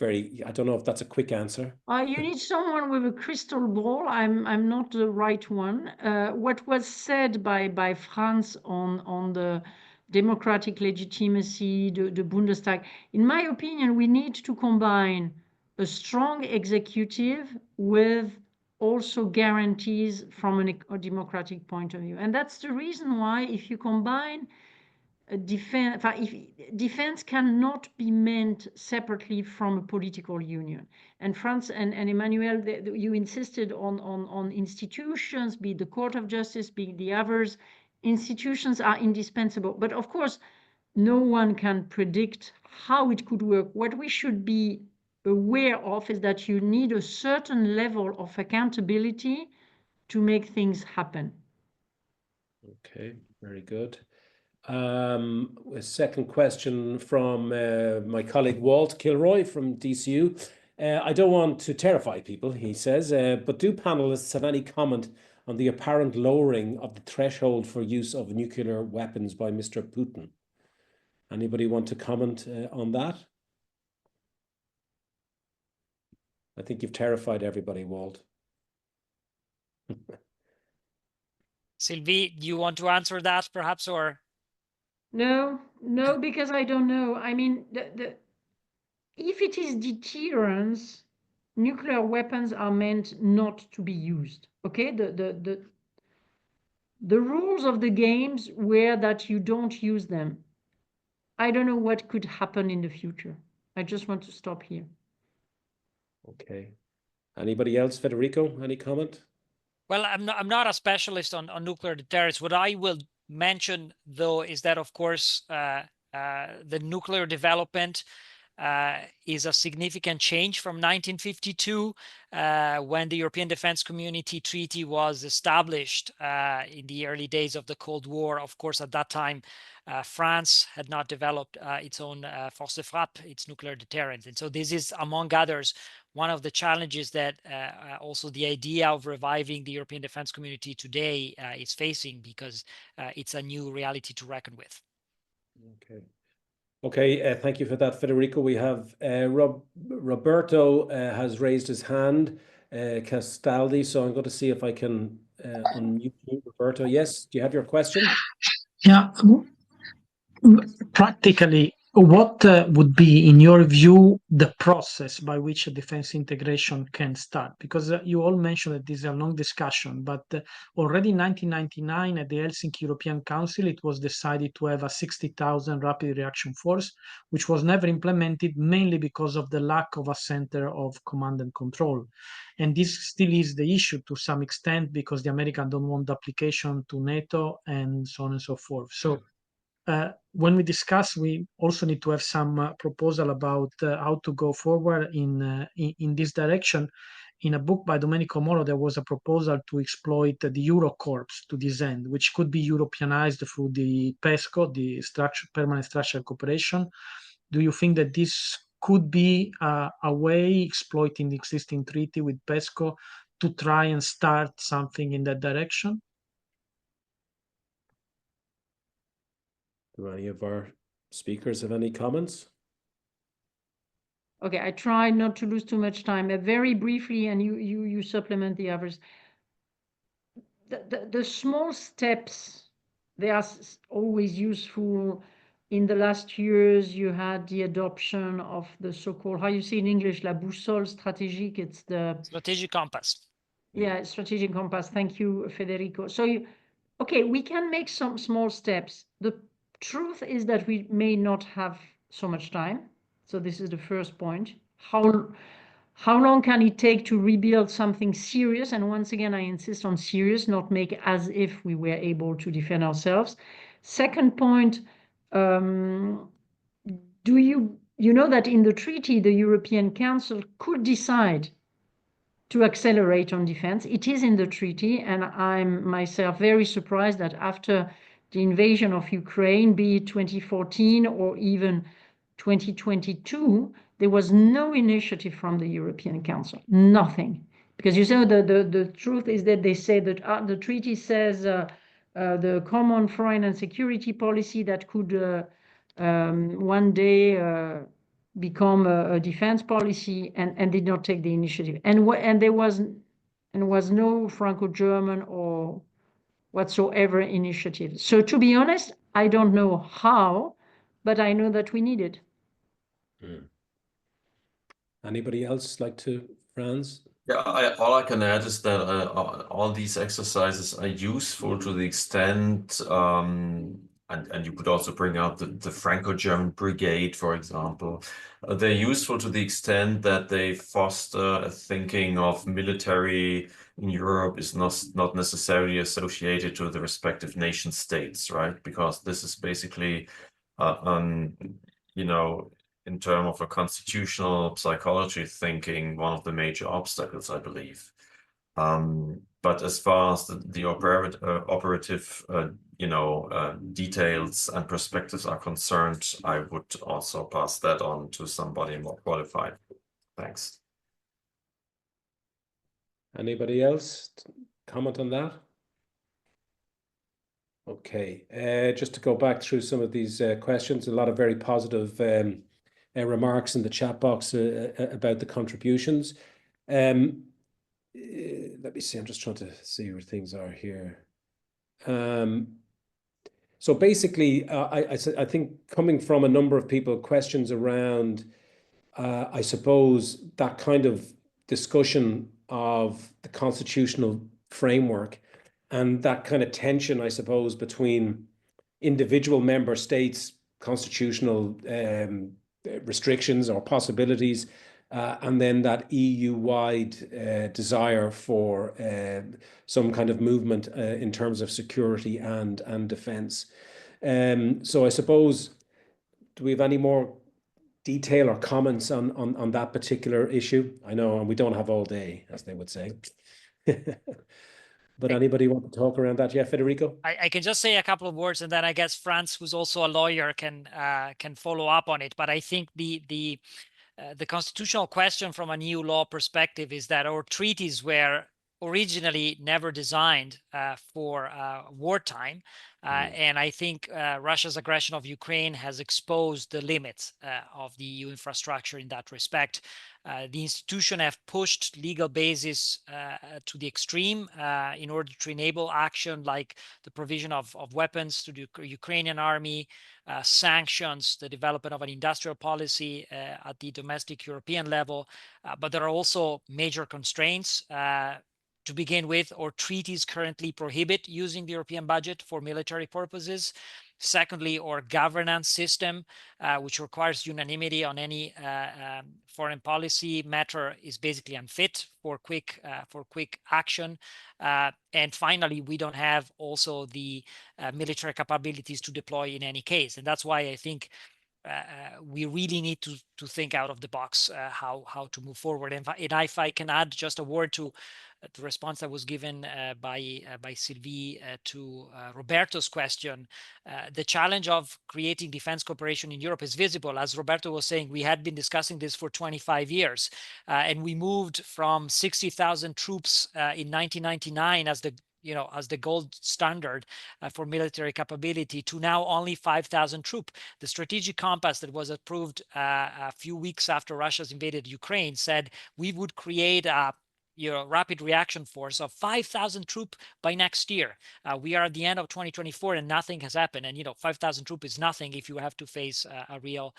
I don't know if that's a quick answer. You need someone with a crystal ball. I'm not the right one. What was said by Franz on the democratic legitimacy, the Bundestag, in my opinion, we need to combine a strong executive with also guarantees from a democratic point of view. And that's the reason why if you combine defense cannot be meant separately from a political union. And Franz and Emmanuel, you insisted on institutions, be it the Court of Justice, be it the others. Institutions are indispensable. But of course, no one can predict how it could work. What we should be aware of is that you need a certain level of accountability to make things happen. Okay, very good. A second question from my colleague Walt Kilroy from DCU. I don't want to terrify people, he says, but do panelists have any comment on the apparent lowering of the threshold for use of nuclear weapons by Mr. Putin? Anybody want to comment on that? I think you've terrified everybody, Walt. Sylvie, do you want to answer that perhaps, or? No, because I don't know. I mean, if it is deterrence, nuclear weapons are meant not to be used. Okay, the rules of the games were that you don't use them. I don't know what could happen in the future. I just want to stop here. Okay. Anybody else? Federico, any comment? Well, I'm not a specialist on nuclear deterrence. What I will mention, though, is that, of course, the nuclear development is a significant change from 1952, when the European Defence Community Treaty was established in the early days of the Cold War. Of course, at that time, France had not developed its own force de frappe, its nuclear deterrent. And so this is, among others, one of the challenges that also the idea of reviving the European Defence Community today is facing, because it's a new reality to reckon with. Okay, thank you for that, Federico. We have Roberto has raised his hand, Castaldi, so I'm going to see if I can unmute you, Roberto. Yes, do you have your question? Yeah, practically, what would be, in your view, the process by which a defense integration can start? Because you all mentioned that this is a long discussion, but already in 1999 at the Helsinki European Council, it was decided to have a 60,000 rapid reaction force, which was never implemented, mainly because of the lack of a center of command and control. And this still is the issue to some extent, because the Americans don't want application to NATO and so on and so forth. So when we discuss, we also need to have some proposal about how to go forward in this direction. In a book by Domenico Moro, there was a proposal to exploit the Eurocorps to this end, which could be Europeanized through the PESCO, the Permanent Structural Cooperation. Do you think that this could be a way, exploiting the existing treaty with PESCO, to try and start something in that direction? Do any of our speakers have any comments? Okay, I try not to lose too much time. Very briefly, and you supplement the others. The small steps, they are always useful. In the last years, you had the adoption of the so-called, how you say in English, la boussole stratégique. It's the strategic compass. Yeah, strategic compass. Thank you, Federico. So okay, we can make some small steps. The truth is that we may not have so much time. So this is the first point. How long can it take to rebuild something serious? And once again, I insist on serious, not make as if we were able to defend ourselves. Second point, do you know that in the treaty, the European Council could decide to accelerate on defense? It is in the treaty, and I'm myself very surprised that after the invasion of Ukraine, be it 2014 or even 2022, there was no initiative from the European Council, nothing. Because you know, the truth is that they say that the treaty says the common foreign and security policy that could one day become a defense policy, and did not take the initiative. And there was no Franco-German or whatsoever initiative. So to be honest, I don't know how, but I know that we need it. Anybody else like to, Franz? Yeah, all I can add is that all these exercises are useful to the extent, and you could also bring out the Franco-German Brigade, for example. They're useful to the extent that they foster a thinking of military in Europe is not necessarily associated to the respective nation states, right? Because this is basically, you know, in terms of a constitutional psychology thinking, one of the major obstacles, I believe. But as far as the operative, details and perspectives are concerned, I would also pass that on to somebody more qualified. Thanks. Anybody else comment on that? Okay, just to go back through some of these questions, a lot of very positive remarks in the chat box about the contributions. Let me see, I'm just trying to see where things are here. So basically, I think coming from a number of people, questions around, I suppose, that kind of discussion of the constitutional framework and that kind of tension, I suppose, between individual member states' constitutional restrictions or possibilities, and then that EU-wide desire for some kind of movement in terms of security and defence. So I suppose, do we have any more detail or comments on that particular issue? I know, and we don't have all day, as they would say. But anybody want to talk around that? Yeah, Federico? I can just say a couple of words, and then I guess Franz, who's also a lawyer, can follow up on it. But I think the constitutional question from a new law perspective is that our treaties were originally never designed for wartime. And I think Russia's aggression of Ukraine has exposed the limits of the EU infrastructure in that respect. The institution have pushed legal basis to the extreme in order to enable action like the provision of weapons to the Ukrainian army, sanctions, the development of an industrial policy at the domestic European level. But there are also major constraints. To begin with, our treaties currently prohibit using the European budget for military purposes. Secondly, our governance system, which requires unanimity on any foreign policy matter, is basically unfit for quick action. And finally, we don't have also the military capabilities to deploy in any case. And that's why I think we really need to think out of the box how to move forward. And if I can add just a word to the response that was given by Sylvie to Roberto's question, the challenge of creating defense cooperation in Europe is visible. As Roberto was saying, we had been discussing this for 25 years, and we moved from 60,000 troops in 1999 as the gold standard for military capability to now only 5,000 troops. The strategic compass that was approved a few weeks after Russia's invaded Ukraine said we would create a rapid reaction force of 5,000 troops by next year. We are at the end of 2024 and nothing has happened. And 5,000 troops is nothing if you have to face a real,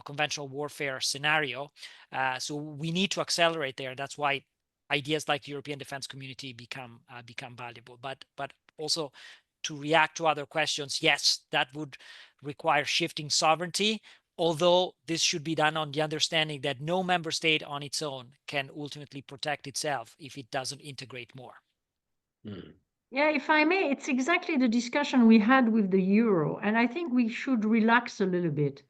conventional warfare scenario. So we need to accelerate there. That's why ideas like the European Defence Community become valuable. But also to react to other questions, yes, that would require shifting sovereignty, although this should be done on the understanding that no member state on its own can ultimately protect itself if it doesn't integrate more. Mm. Yeah, if I may, it's exactly the discussion we had with the euro, and I think we should relax a little bit.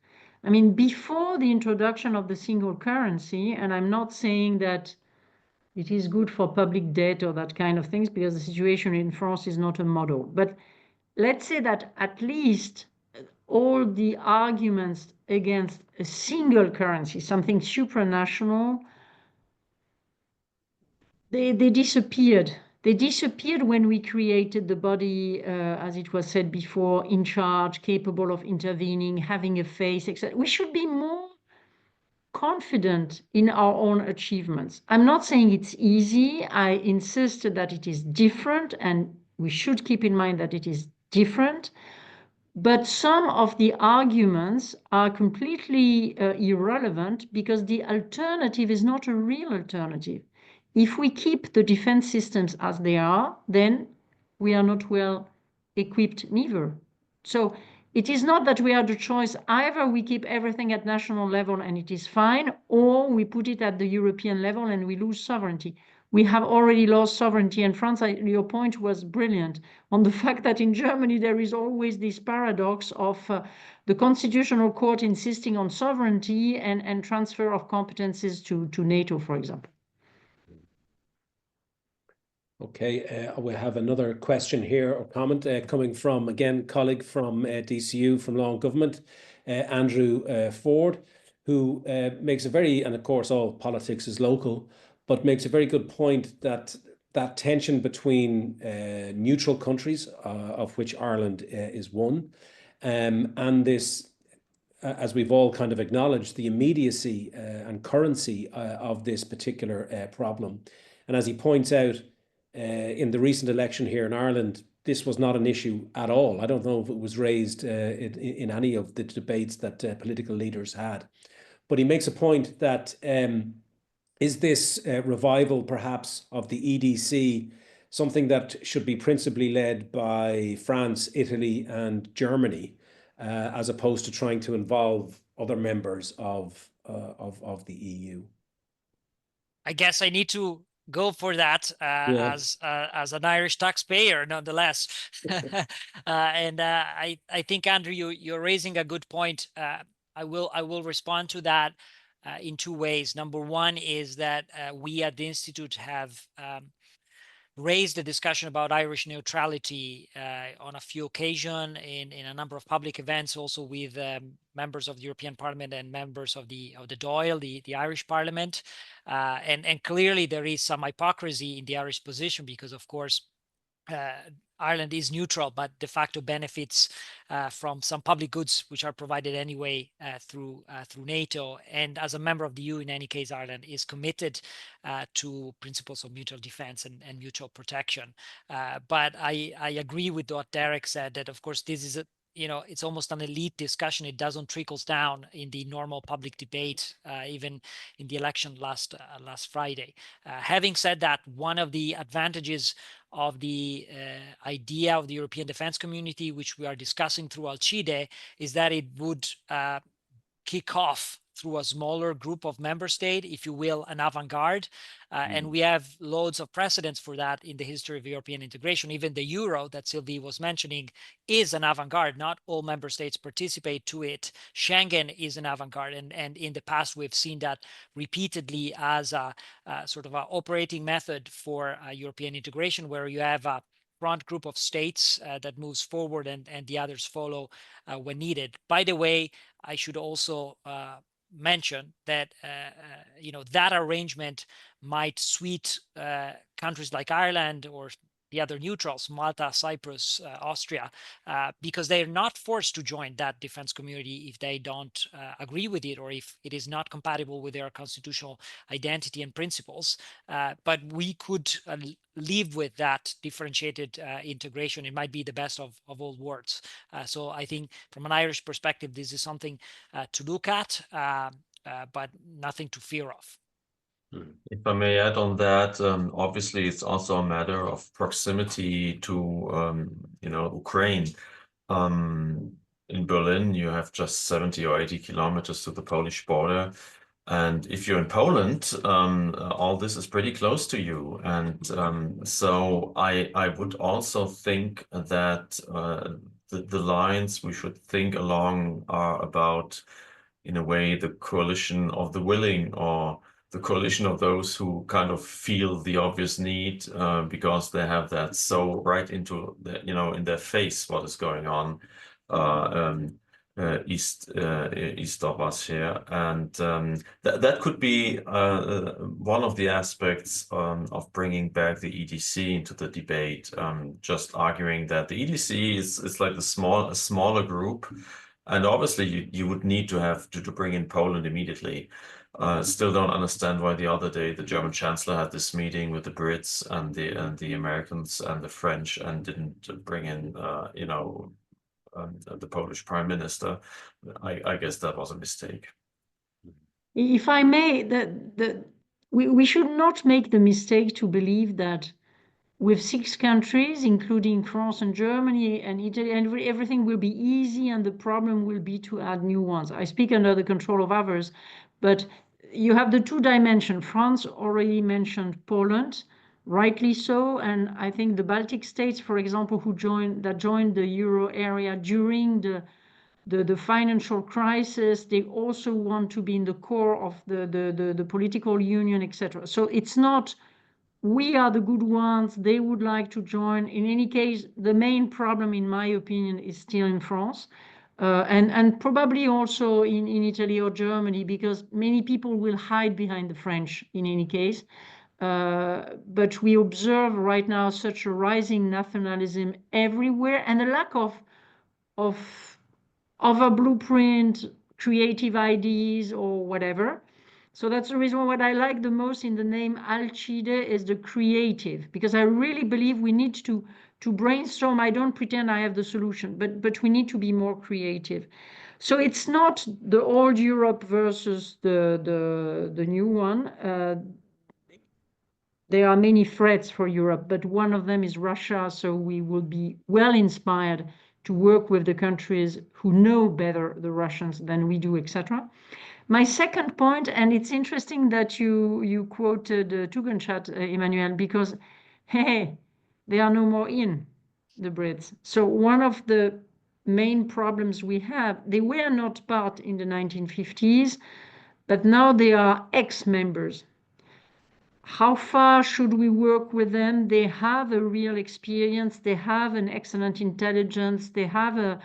I mean, before the introduction of the single currency, and I'm not saying that it is good for public debt or that kind of things, because the situation in France is not a model. But let's say that at least all the arguments against a single currency, something supranational, they disappeared. They disappeared when we created the body, as it was said before, in charge, capable of intervening, having a face, etc. We should be more confident in our own achievements. I'm not saying it's easy. I insist that it is different, and we should keep in mind that it is different. But some of the arguments are completely irrelevant because the alternative is not a real alternative. If we keep the defense systems as they are, then we are not well equipped neither. So it is not that we have the choice. Either we keep everything at national level and it is fine, or we put it at the European level and we lose sovereignty. We have already lost sovereignty. And Franz, your point was brilliant on the fact that in Germany there is always this paradox of the Constitutional Court insisting on sovereignty and transfer of competences to NATO, for example. Okay, we have another question here or comment coming from, again, colleague from DCU, from Law and Government, Andrew Ford, who makes a very, and of course all politics is local, but makes a very good point that that tension between neutral countries, of which Ireland is one, and this, as we've all kind of acknowledged, the immediacy and currency of this particular problem. And as he points out, in the recent election here in Ireland, this was not an issue at all. I don't know if it was raised in any of the debates that political leaders had. But he makes a point that is this revival perhaps of the EDC something that should be principally led by France, Italy and Germany, as opposed to trying to involve other members of the EU? I guess I need to go for that as an Irish taxpayer, nonetheless. And I think, Andrew, you're raising a good point. I will respond to that in two ways. Number one is that we at the Institute have raised the discussion about Irish neutrality on a few occasions in a number of public events, also with members of the European Parliament and members of the DELI, the Irish Parliament. And clearly there is some hypocrisy in the Irish position because, of course, Ireland is neutral, but de facto benefits from some public goods which are provided anyway through NATO. And as a member of the EU, in any case, Ireland is committed to principles of mutual defense and mutual protection. But I agree with what Derek said, that of course this is it's almost an elite discussion. It doesn't trickle down in the normal public debate, even in the election last Friday. Having said that, one of the advantages of the idea of the European defense community, which we are discussing through Alcide, is that it would kick off through a smaller group of member states, if you will, an avant-garde. And we have loads of precedents for that in the history of European integration. Even the euro that Sylvie was mentioning is an avant-garde. Not all member states participate to it. Schengen is an avant-garde. And in the past, we've seen that repeatedly as a sort of an operating method for European integration, where you have a front group of states that moves forward and the others follow when needed. By the way, I should also mention that that arrangement might suit countries like Ireland or the other neutrals, Malta, Cyprus, Austria, because they are not forced to join that defense community if they don't agree with it or if it is not compatible with their constitutional identity and principles. But we could live with that differentiated integration. It might be the best of all worlds. So I think from an Irish perspective, this is something to look at, but nothing to fear of. If I may add on that, obviously it's also a matter of proximity to, Ukraine. In Berlin, you have just 70 or 80 kilometers to the Polish border. And if you're in Poland, all this is pretty close to you. And so I would also think that the lines we should think along are about, in a way, the coalition of the willing, or the coalition of those who kind of feel the obvious need because they have that so right into the, in their face what is going on east of us here, and that could be one of the aspects of bringing back the EDC into the debate. Just arguing that the EDC is like a smaller group, and obviously you would need to have to bring in Poland immediately. Still don't understand why the other day the German Chancellor had this meeting with the Brits and the Americans and the French and didn't bring in the Polish Prime Minister. I guess that was a mistake. If I may, we should not make the mistake to believe that with 6 countries, including France and Germany and Italy, and everything will be easy and the problem will be to add new ones. I speak under the control of others, but you have the 2 dimensions. France already mentioned Poland, rightly so, and I think the Baltic states, for example, joined the euro area during the financial crisis, they also want to be in the core of the political union, etc. So it's not we are the good ones, they would like to join. In any case, the main problem, in my opinion, is still in France and probably also in Italy or Germany, because many people will hide behind the French in any case. But we observe right now such a rising nationalism everywhere and a lack of a blueprint, creative ideas or whatever. So that's the reason what I like the most in the name Alcide is the creative, because I really believe we need to brainstorm. I don't pretend I have the solution, but we need to be more creative. So it's not the old Europe versus the new one. There are many threats for Europe, but one of them is Russia. So we will be well inspired to work with the countries who know better the Russians than we do, etc. My second point, and it's interesting that you quoted Tugendhat, Emmanuel, because, hey, they are no more in, the Brits. So one of the main problems we have, they were not part in the 1950s, but now they are ex-members. How far should we work with them? They have a real experience. They have an excellent intelligence. They have a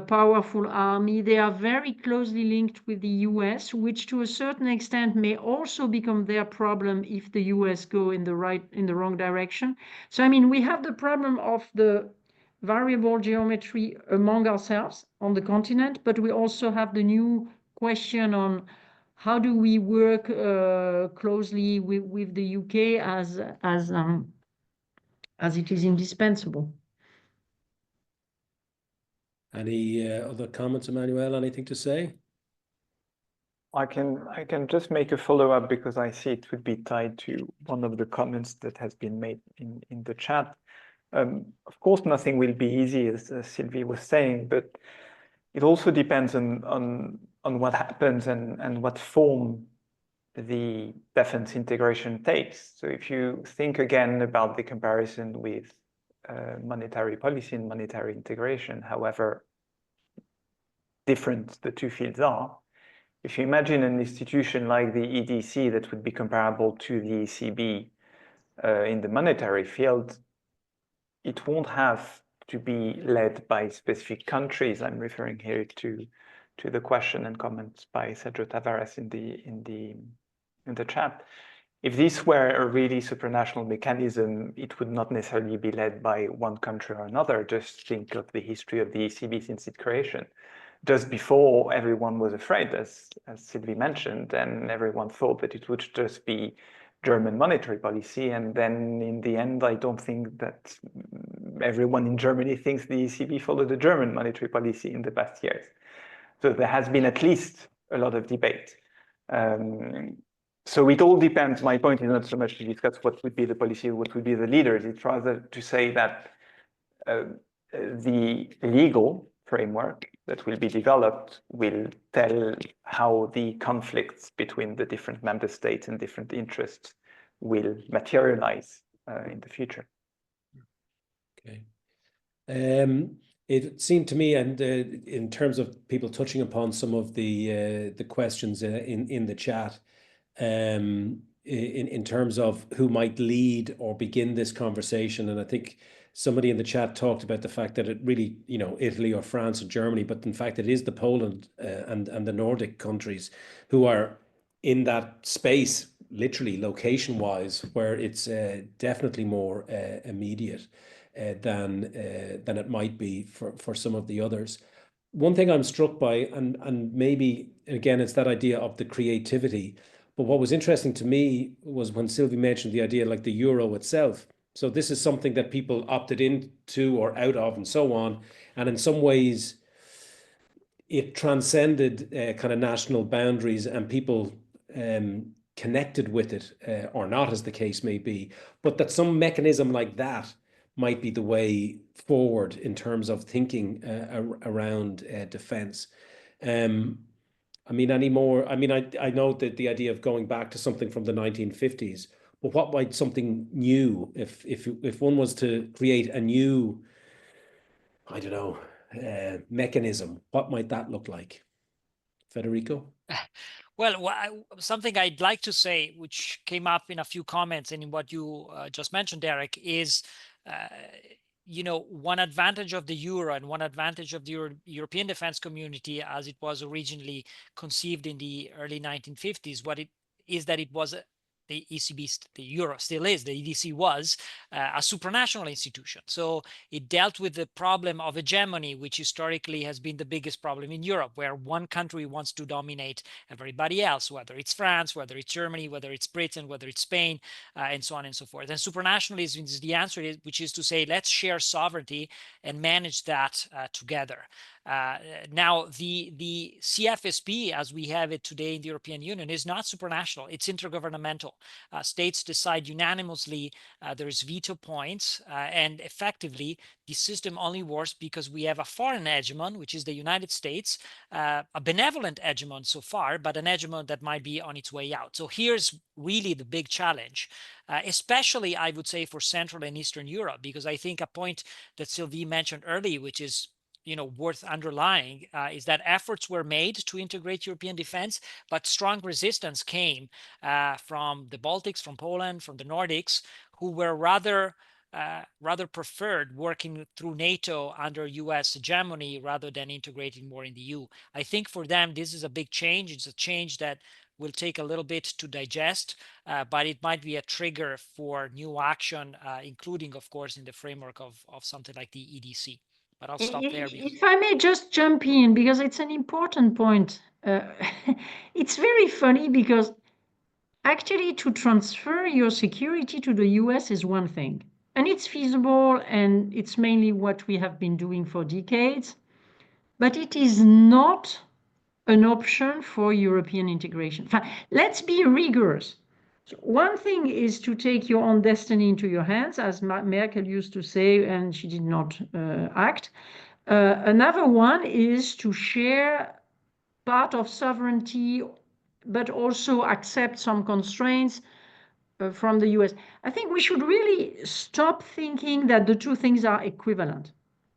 powerful army. They are very closely linked with the US, which to a certain extent may also become their problem if the US go in the wrong direction. So, I mean, we have the problem of the variable geometry among ourselves on the continent, but we also have the new question on how do we work closely with the UK as it is indispensable. Any other comments, Emmanuel? Anything to say? I can just make a follow-up because I see it would be tied to one of the comments that has been made in the chat. Of course, nothing will be easy, as Sylvie was saying, but it also depends on what happens and what form the defense integration takes. So if you think again about the comparison with monetary policy and monetary integration, however different the 2 fields are, if you imagine an institution like the EDC that would be comparable to the ECB in the monetary field, it won't have to be led by specific countries. I'm referring here to the question and comments by Sergio Tavares in the chat. If this were a really supranational mechanism, it would not necessarily be led by one country or another. Just think of the history of the ECB since its creation. Just before, everyone was afraid, as Sylvie mentioned, and everyone thought that it would just be German monetary policy. And then in the end, I don't think that everyone in Germany thinks the ECB followed the German monetary policy in the past years. So there has been at least a lot of debate. So it all depends. My point is not so much to discuss what would be the policy, what would be the leaders. It's rather to say that the legal framework that will be developed will tell how the conflicts between the different member states and different interests will materialize in the future. Okay. It seemed to me, and in terms of people touching upon some of the questions in the chat, in terms of who might lead or begin this conversation, and I think somebody in the chat talked about the fact that it really, you know, Italy or France or Germany, but in fact it is the Poland and the Nordic countries who are in that space, literally location-wise, where it's definitely more immediate than it might be for some of the others. One thing I'm struck by, and maybe again it's that idea of the creativity, but what was interesting to me was when Sylvie mentioned the idea like the euro itself. So this is something that people opted into or out of and so on, and in some ways it transcended kind of national boundaries, and people connected with it or not, as the case may be, but that some mechanism like that might be the way forward in terms of thinking around defense. I mean, I know that the idea of going back to something from the 1950s, but what might something new, if one was to create a new, I don't know, mechanism, what might that look like? Federico? Well, something I'd like to say, which came up in a few comments and in what you just mentioned, Derek, is, you know, one advantage of the euro and one advantage of the European defense community as it was originally conceived in the early 1950s, what it is that it was the ECB, the euro still is, the EDC was a supranational institution. So it dealt with the problem of hegemony, which historically has been the biggest problem in Europe, where one country wants to dominate everybody else, whether it's France, whether it's Germany, whether it's Britain, whether it's Spain, and so on and so forth. And supranationalism is the answer, which is to say, let's share sovereignty and manage that together. Now, the CFSP, as we have it today in the European Union, is not supranational. It's intergovernmental. States decide unanimously. There's veto points, and effectively, the system only works because we have a foreign hegemon, which is the United States, a benevolent hegemon so far, but an hegemon that might be on its way out. So here's really the big challenge, especially, I would say, for Central and Eastern Europe, because I think a point that Sylvie mentioned earlier, which is worth underlying, is that efforts were made to integrate European defense, but strong resistance came from the Baltics, from Poland, from the Nordics, who were rather preferred working through NATO under US hegemony rather than integrating more in the EU. I think for them, this is a big change. It's a change that will take a little bit to digest, but it might be a trigger for new action, including, of course, in the framework of something like the EDC. But I'll stop there. If I may just jump in, because it's an important point. It's very funny because actually to transfer your security to the US is one thing, and it's feasible, and it's mainly what we have been doing for decades, but it is not an option for European integration. Let's be rigorous. So one thing is to take your own destiny into your hands, as Merkel used to say, and she did not act. Another one is to share part of sovereignty, but also accept some constraints from the US. I think we should really stop thinking that the two things are equivalent.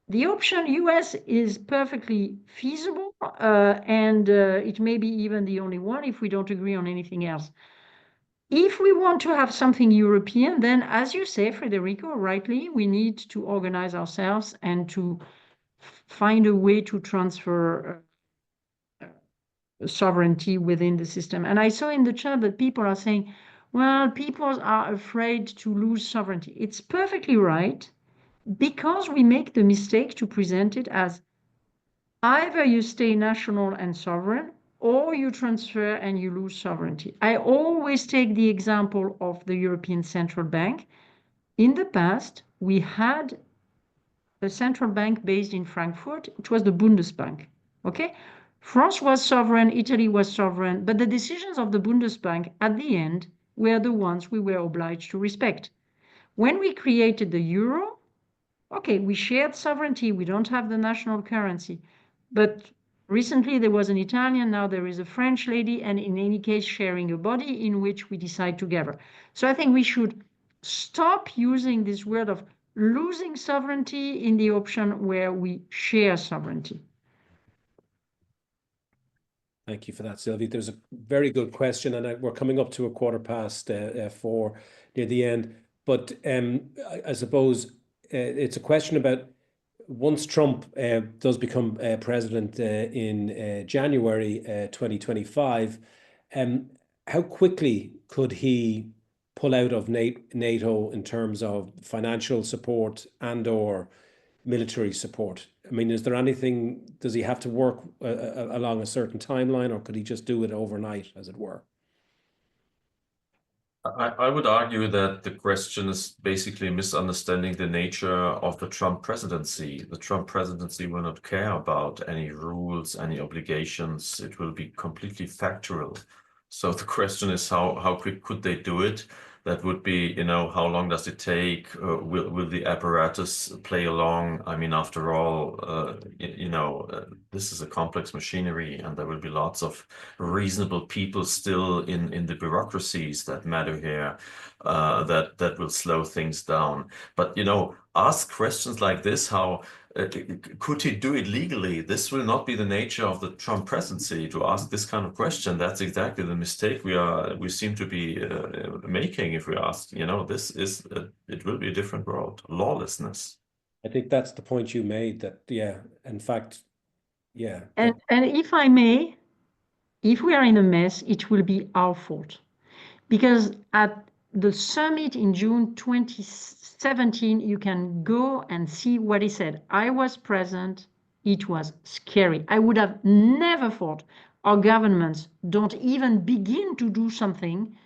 The option US is perfectly feasible, and it may be even the only one if we don't agree on anything else. If we want to have something European, then, as you say, Federico, rightly, we need to organize ourselves and to find a way to transfer sovereignty within the system. And I saw in the chat that people are saying, well, people are afraid to lose sovereignty. It's perfectly right, because we make the mistake to present it as either you stay national and sovereign, or you transfer and you lose sovereignty. I always take the example of the European Central Bank. In the past, we had a central bank based in Frankfurt. It was the Bundesbank, okay? France was sovereign, Italy was sovereign, but the decisions of the Bundesbank at the end were the ones we were obliged to respect. When we created the euro, okay, we shared sovereignty, we don't have the national currency, but recently there was an Italian, now there is a French lady, and in any case sharing a body in which we decide together. So I think we should stop using this word of losing sovereignty in the option where we share sovereignty. Thank you for that, Sylvie. There's a very good question, and we're coming up to 4:15 near the end. But I suppose it's a question about once Trump does become president in January 2025, how quickly could he pull out of NATO in terms of financial support and/or military support? I mean, is there anything, does he have to work along a certain timeline, or could he just do it overnight, as it were? I would argue that the question is basically misunderstanding the nature of the Trump presidency. The Trump presidency will not care about any rules, any obligations. It will be completely factual. So the question is how quick could they do it? That would be, how long does it take? Will the apparatus play along? I mean, after all, this is a complex machinery, and there will be lots of reasonable people still in the bureaucracies that matter here, that will slow things down. But, ask questions like this, how could he do it legally? This will not be the nature of the Trump presidency to ask this kind of question. That's exactly the mistake we seem to be making if we ask. It will be a different world. Lawlessness. I think that's the point you made. That in fact, yeah. And if I may, if we are in a mess, it will be our fault, because at the summit in June 2017, you can go and see what he said. I was present. It was scary. I would have never thought our governments don't even begin to do something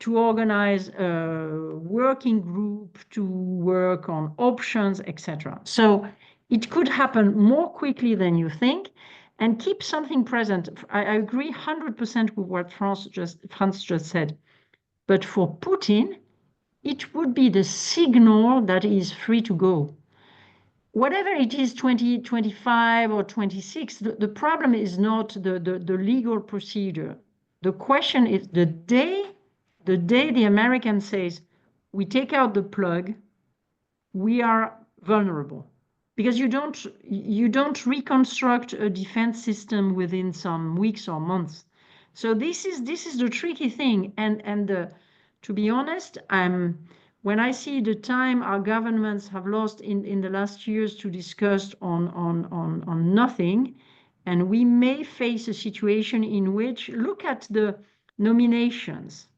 to organize a working group to work on options, etc. So it could happen more quickly than you think, and keep something present. I agree 100% with what Franz just said. But for Putin, it would be the signal that he is free to go. Whatever it is, 2025 or 26, the problem is not the legal procedure. The question is the day the American says, we take out the plug, we are vulnerable. Because you don't reconstruct a defense system within some weeks or months. So this is the tricky thing. And to be honest, when I see the time our governments have lost in the last years to discuss on nothing, and we may face a situation in which, look at the nominations.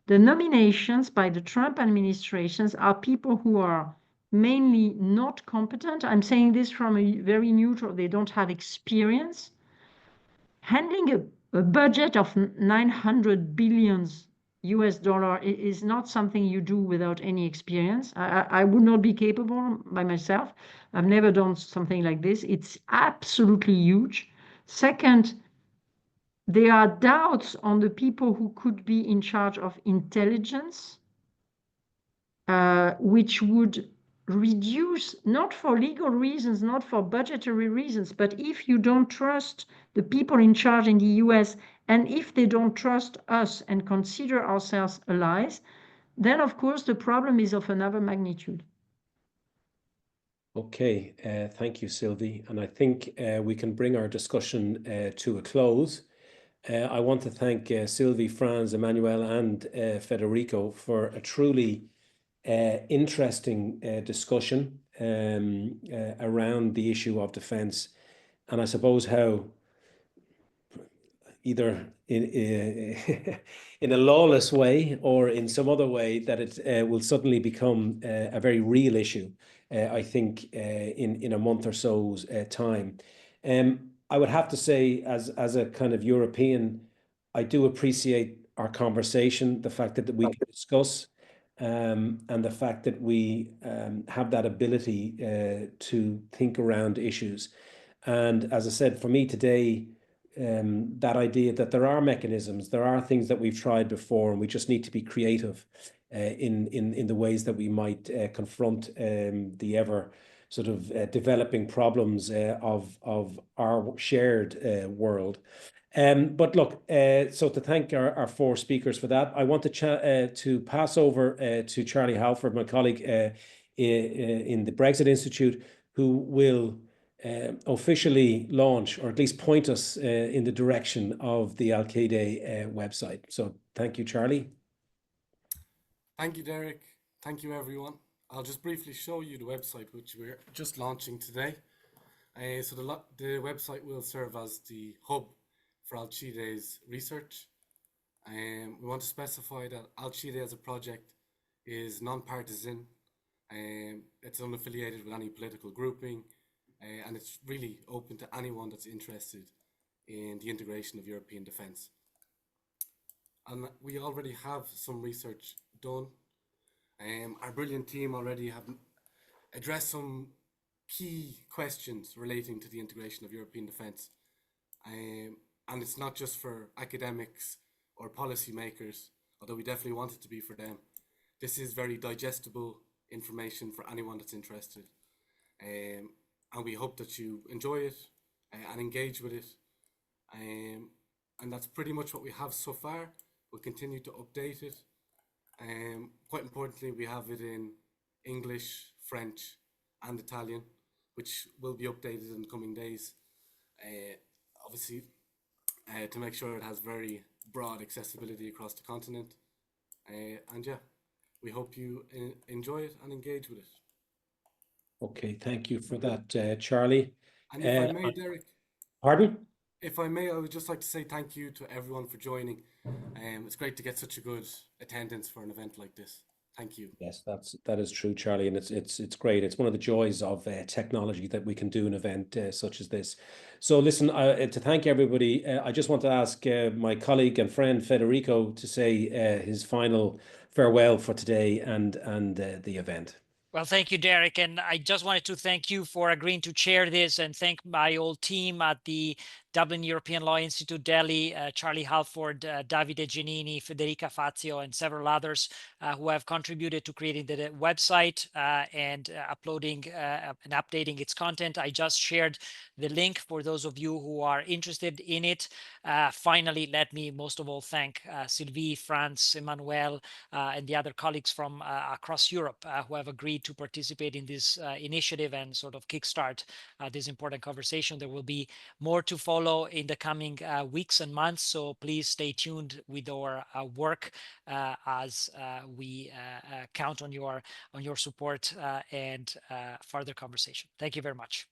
The nominations by the Trump administrations are people who are mainly not competent. I'm saying this from a very neutral, they don't have experience. Handling a budget of 900 billion US dollar is not something you do without any experience. I would not be capable by myself. I've never done something like this. It's absolutely huge. Second, there are doubts on the people who could be in charge of intelligence, which would reduce, not for legal reasons, not for budgetary reasons, but if you don't trust the people in charge in the US, and if they don't trust us and consider ourselves allies, then of course the problem is of another magnitude. Okay, thank you, Sylvie. And I think we can bring our discussion to a close. I want to thank Sylvie, Franz, Emmanuel, and Federico for a truly interesting discussion around the issue of defence, and I suppose how either in a lawless way or in some other way that it will suddenly become a very real issue, I think, in a month or so's time. I would have to say, as a kind of European, I do appreciate our conversation, the fact that we can discuss, and the fact that we have that ability to think around issues. And as I said, for me today, that idea that there are mechanisms, there are things that we've tried before, and we just need to be creative in the ways that we might confront the ever sort of developing problems of our shared world. But look, so to thank our four speakers for that, I want to pass over to Charlie Halford, my colleague in the Brexit Institute, who will officially launch, or at least point us in the direction of the Al-Qaeda website. So thank you, Charlie. Thank you, Derek. Thank you, everyone. I'll just briefly show you the website, which we're just launching today. So the website will serve as the hub for Al-Qaeda's research. We want to specify that Al-Qaeda as a project is non-partisan. It's unaffiliated with any political grouping, and it's really open to anyone that's interested in the integration of European defence. And we already have some research done. Our brilliant team already have addressed some key questions relating to the integration of European defence. And it's not just for academics or policymakers, although we definitely want it to be for them. This is very digestible information for anyone that's interested. And we hope that you enjoy it and engage with it. And that's pretty much what we have so far. We'll continue to update it. Quite importantly, we have it in English, French, and Italian, which will be updated in the coming days. Obviously, to make sure it has very broad accessibility across the continent. And yeah, we hope you enjoy it and engage with it. Okay, thank you for that, Charlie. And if I may, Derek. Pardon? If I may, I would just like to say thank you to everyone for joining. It's great to get such a good attendance for an event like this. Thank you. Yes, that is true, Charlie, and it's great. It's one of the joys of technology that we can do an event such as this. So listen, to thank everybody, I just want to ask my colleague and friend Federico to say his final farewell for today and the event. Well, thank you, Derek. And I just wanted to thank you for agreeing to chair this, and thank my whole team at the Dublin European Law Institute, DELI, Charlie Halford, Davide Giannini, Federica Fazio, and several others who have contributed to creating the website and uploading and updating its content. I just shared the link for those of you who are interested in it. Finally, let me most of all thank Sylvie, Franz, Emmanuel, and the other colleagues from across Europe who have agreed to participate in this initiative and sort of kickstart this important conversation. There will be more to follow in the coming weeks and months, so please stay tuned with our work as we count on your support and further conversation. Thank you very much.